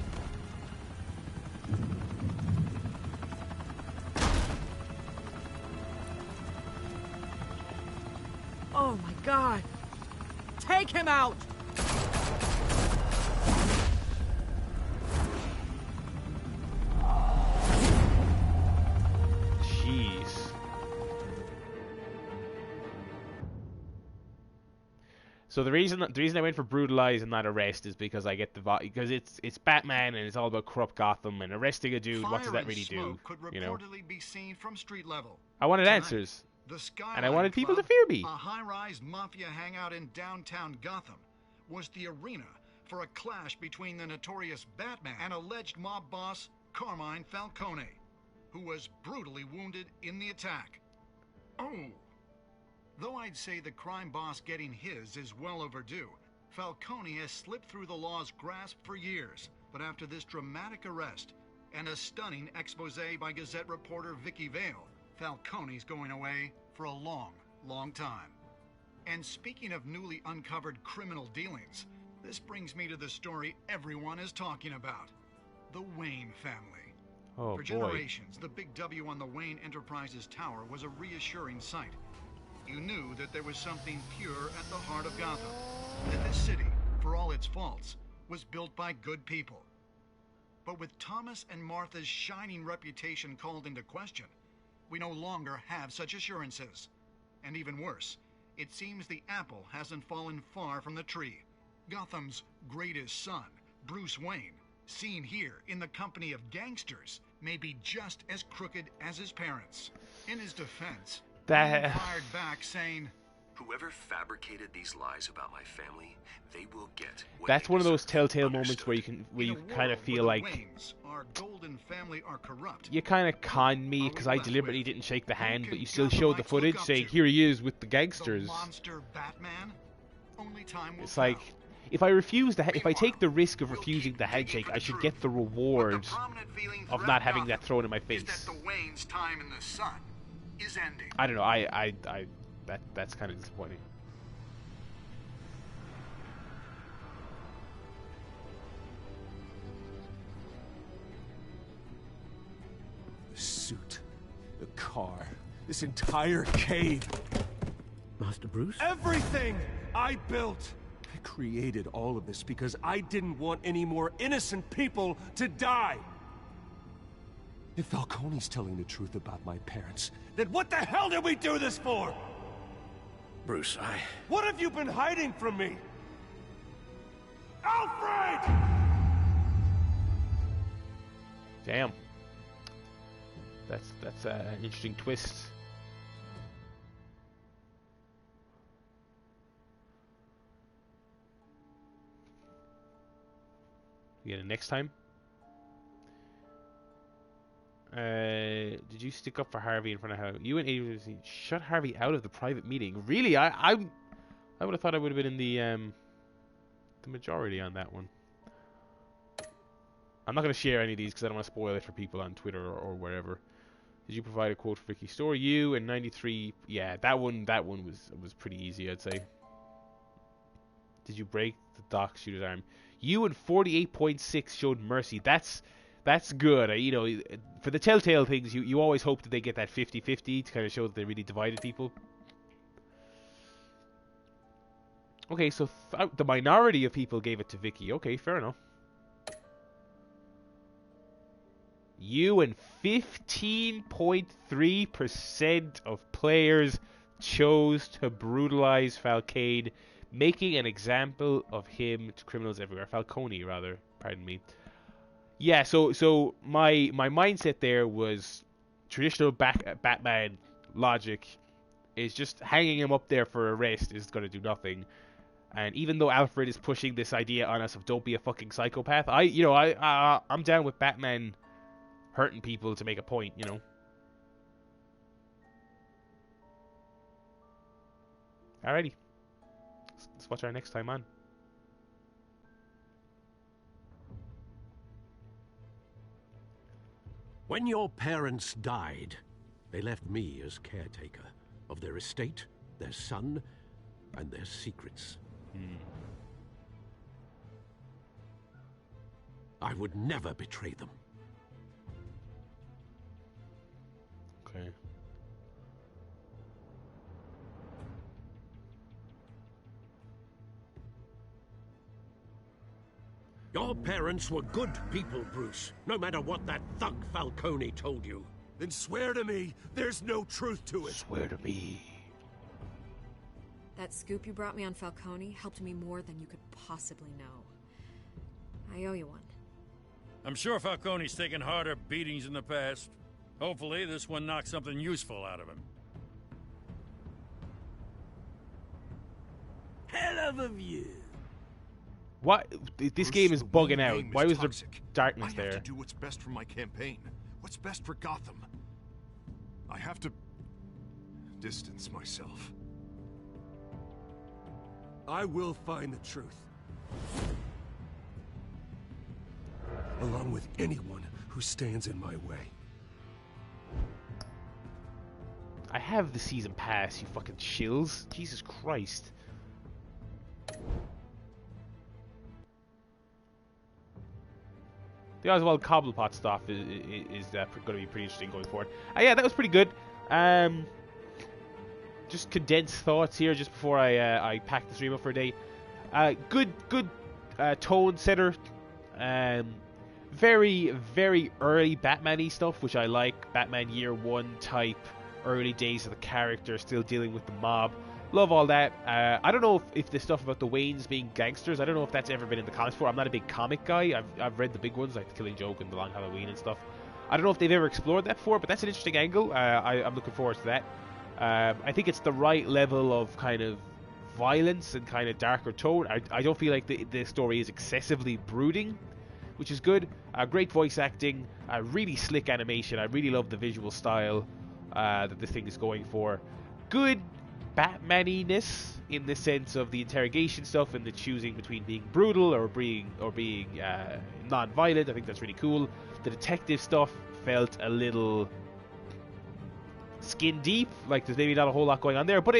Oh my God! Take him out! Jeez. So the reason I went for brutalize and not arrest is because I get the because it's Batman and it's all about corrupt Gotham, and arresting a dude, what does that really do? You know. Be seen from street level. I wanted answers. And I wanted people to fear me. A high-rise mafia hangout in downtown Gotham was the arena for a clash between the notorious Batman and alleged mob boss Carmine Falcone, who was brutally wounded in the attack. Oh. Though I'd say the crime boss getting his is well overdue, Falcone has slipped through the law's grasp for years. But after this dramatic arrest and a stunning expose by Gazette reporter Vicky Vale, Falcone's going away for a long, long time. And speaking of newly uncovered criminal dealings, this brings me to the story everyone is talking about. The Wayne family. Oh, for generations, the big W on the Wayne Enterprises Tower was a reassuring sight. You knew that there was something pure at the heart of Gotham. That this city, for all its faults, was built by good people. But with Thomas and Martha's shining reputation called into question, we no longer have such assurances. And even worse, it seems the apple hasn't fallen far from the tree. Gotham's greatest son, Bruce Wayne, seen here in the company of gangsters, may be just as crooked as his parents. In his defense, Wayne fired back saying, "Whoever fabricated these lies about my family, they will get what That's they one of those deserve." Telltale moments where you kind of feel like Waynes, our golden family, are corrupt. you kind of conned me because I deliberately didn't shake the hand, but you still showed the footage saying here he is with the gangsters. The monster Batman? Only time will It's like, if I refuse if I take the risk of refusing the handshake, I should get the reward of not having that thrown in my face. Is that the Wayne's time in the sun is ending. I don't know. That's kind of disappointing. The suit, the car, this entire cave. Master Bruce? Everything I built! I created all of this because I didn't want any more innocent people to die! If Falcone's telling the truth about my parents, then what the hell did we do this for? Bruce, What have you been hiding from me? Alfred! Damn. That's an interesting twist. We get it next time. Did you stick up for Harvey in front of how you and Adrian shut Harvey out of the private meeting? Really? I would have thought I would have been in the majority on that one. I'm not going to share any of these because I don't want to spoil it for people on Twitter or wherever. Did you provide a quote for Vicky's story? You and 93. Yeah, that one was pretty easy, I'd say. Did you break the dock shooter's arm? You and 48.6 showed mercy. That's good. You know, for the Telltale things, you always hope that they get that 50-50 to kind of show that they really divided people. Okay, so the minority of people gave it to Vicky. Okay, fair enough. You and 15.3% of players chose to brutalize Falcade, making an example of him to criminals everywhere. Falcone, rather. Pardon me. Yeah, so my mindset there was traditional Batman logic is just hanging him up there for arrest is going to do nothing. And even though Alfred is pushing this idea on us of don't be a fucking psychopath, I'm down with Batman hurting people to make a point, you know. Alrighty. Let's watch our next time on. When your parents died, they left me as caretaker of their estate, their son, and their secrets. I would never betray them. Okay. Your parents were good people, Bruce, no matter what that thug Falcone told you. Then swear to me there's no truth to it. Swear to me. That scoop you brought me on Falcone helped me more than you could possibly know. I owe you one. I'm sure Falcone's taken harder beatings in the past. Hopefully, this one knocks something useful out of him. Hell of a view. What? This game is bugging out. Why was there darkness I have there? to do what's best for my campaign. What's best for Gotham. I have to distance myself. I will find the truth. Along with anyone who stands in my way. I have the season pass, you fucking shills. Jesus Christ. The Oswald Cobblepot stuff is going to be pretty interesting going forward. Yeah, that was pretty good. Just condensed thoughts here just before I pack the stream up for a day. Good tone setter. Very, very early Batman-y stuff, which I like. Batman Year One type, early days of the character, still dealing with the mob. Love all that. I don't know if the stuff about the Waynes being gangsters, I don't know if that's ever been in the comics before. I'm not a big comic guy. I've read the big ones, like The Killing Joke and The Long Halloween and stuff. I don't know if they've ever explored that before, but that's an interesting angle. I'm looking forward to that. I think it's the right level of kind of violence and kind of darker tone. I don't feel like the story is excessively brooding, which is good. Great voice acting, really slick animation. I really love the visual style that this thing is going for. Good Batman-iness in the sense of the interrogation stuff and the choosing between being brutal or being non-violent. I think that's really cool. The detective stuff felt a little skin deep, like there's maybe not a whole lot going on there, but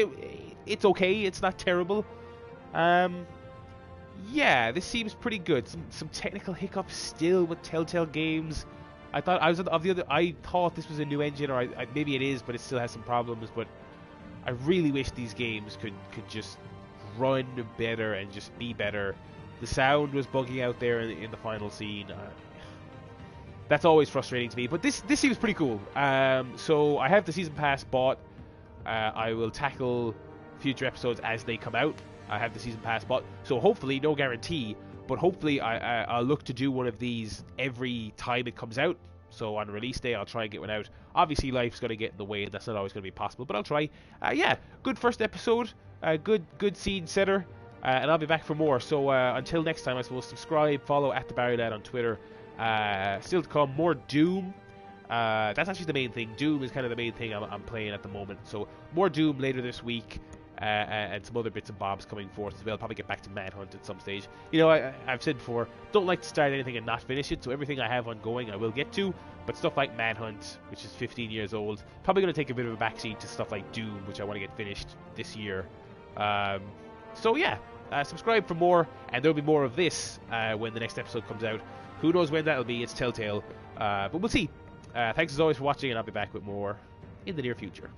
it's okay. It's not terrible. Yeah, this seems pretty good. Some technical hiccups still with Telltale games. I thought this was a new engine, or maybe it is, but it still has some problems. But I really wish these games could just run better and just be better. The sound was bugging out there in the final scene. That's always frustrating to me. But this seems pretty cool. So I have the season pass bought. I will tackle future episodes as they come out. I have the season pass bought, so hopefully, no guarantee, but hopefully I'll look to do one of these every time it comes out. So on release day, I'll try and get one out. Obviously, life's going to get in the way, and that's not always going to be possible, but I'll try. Yeah, good first episode, good scene setter, and I'll be back for more. So until next time, I suppose, subscribe, follow @thebarrylad on Twitter. Still to come, more Doom. That's actually the main thing. Doom is kind of the main thing I'm playing at the moment. So more Doom later this week. And some other bits and bobs coming forth as well. Probably get back to Manhunt at some stage. You know, I've said before, don't like to start anything and not finish it, so everything I have ongoing I will get to, but stuff like Manhunt, which is 15 years old, probably going to take a bit of a backseat to stuff like Doom, which I want to get finished this year. So yeah, subscribe for more, and there'll be more of this when the next episode comes out. Who knows when that'll be, it's Telltale, but we'll see. Thanks as always for watching, and I'll be back with more in the near future.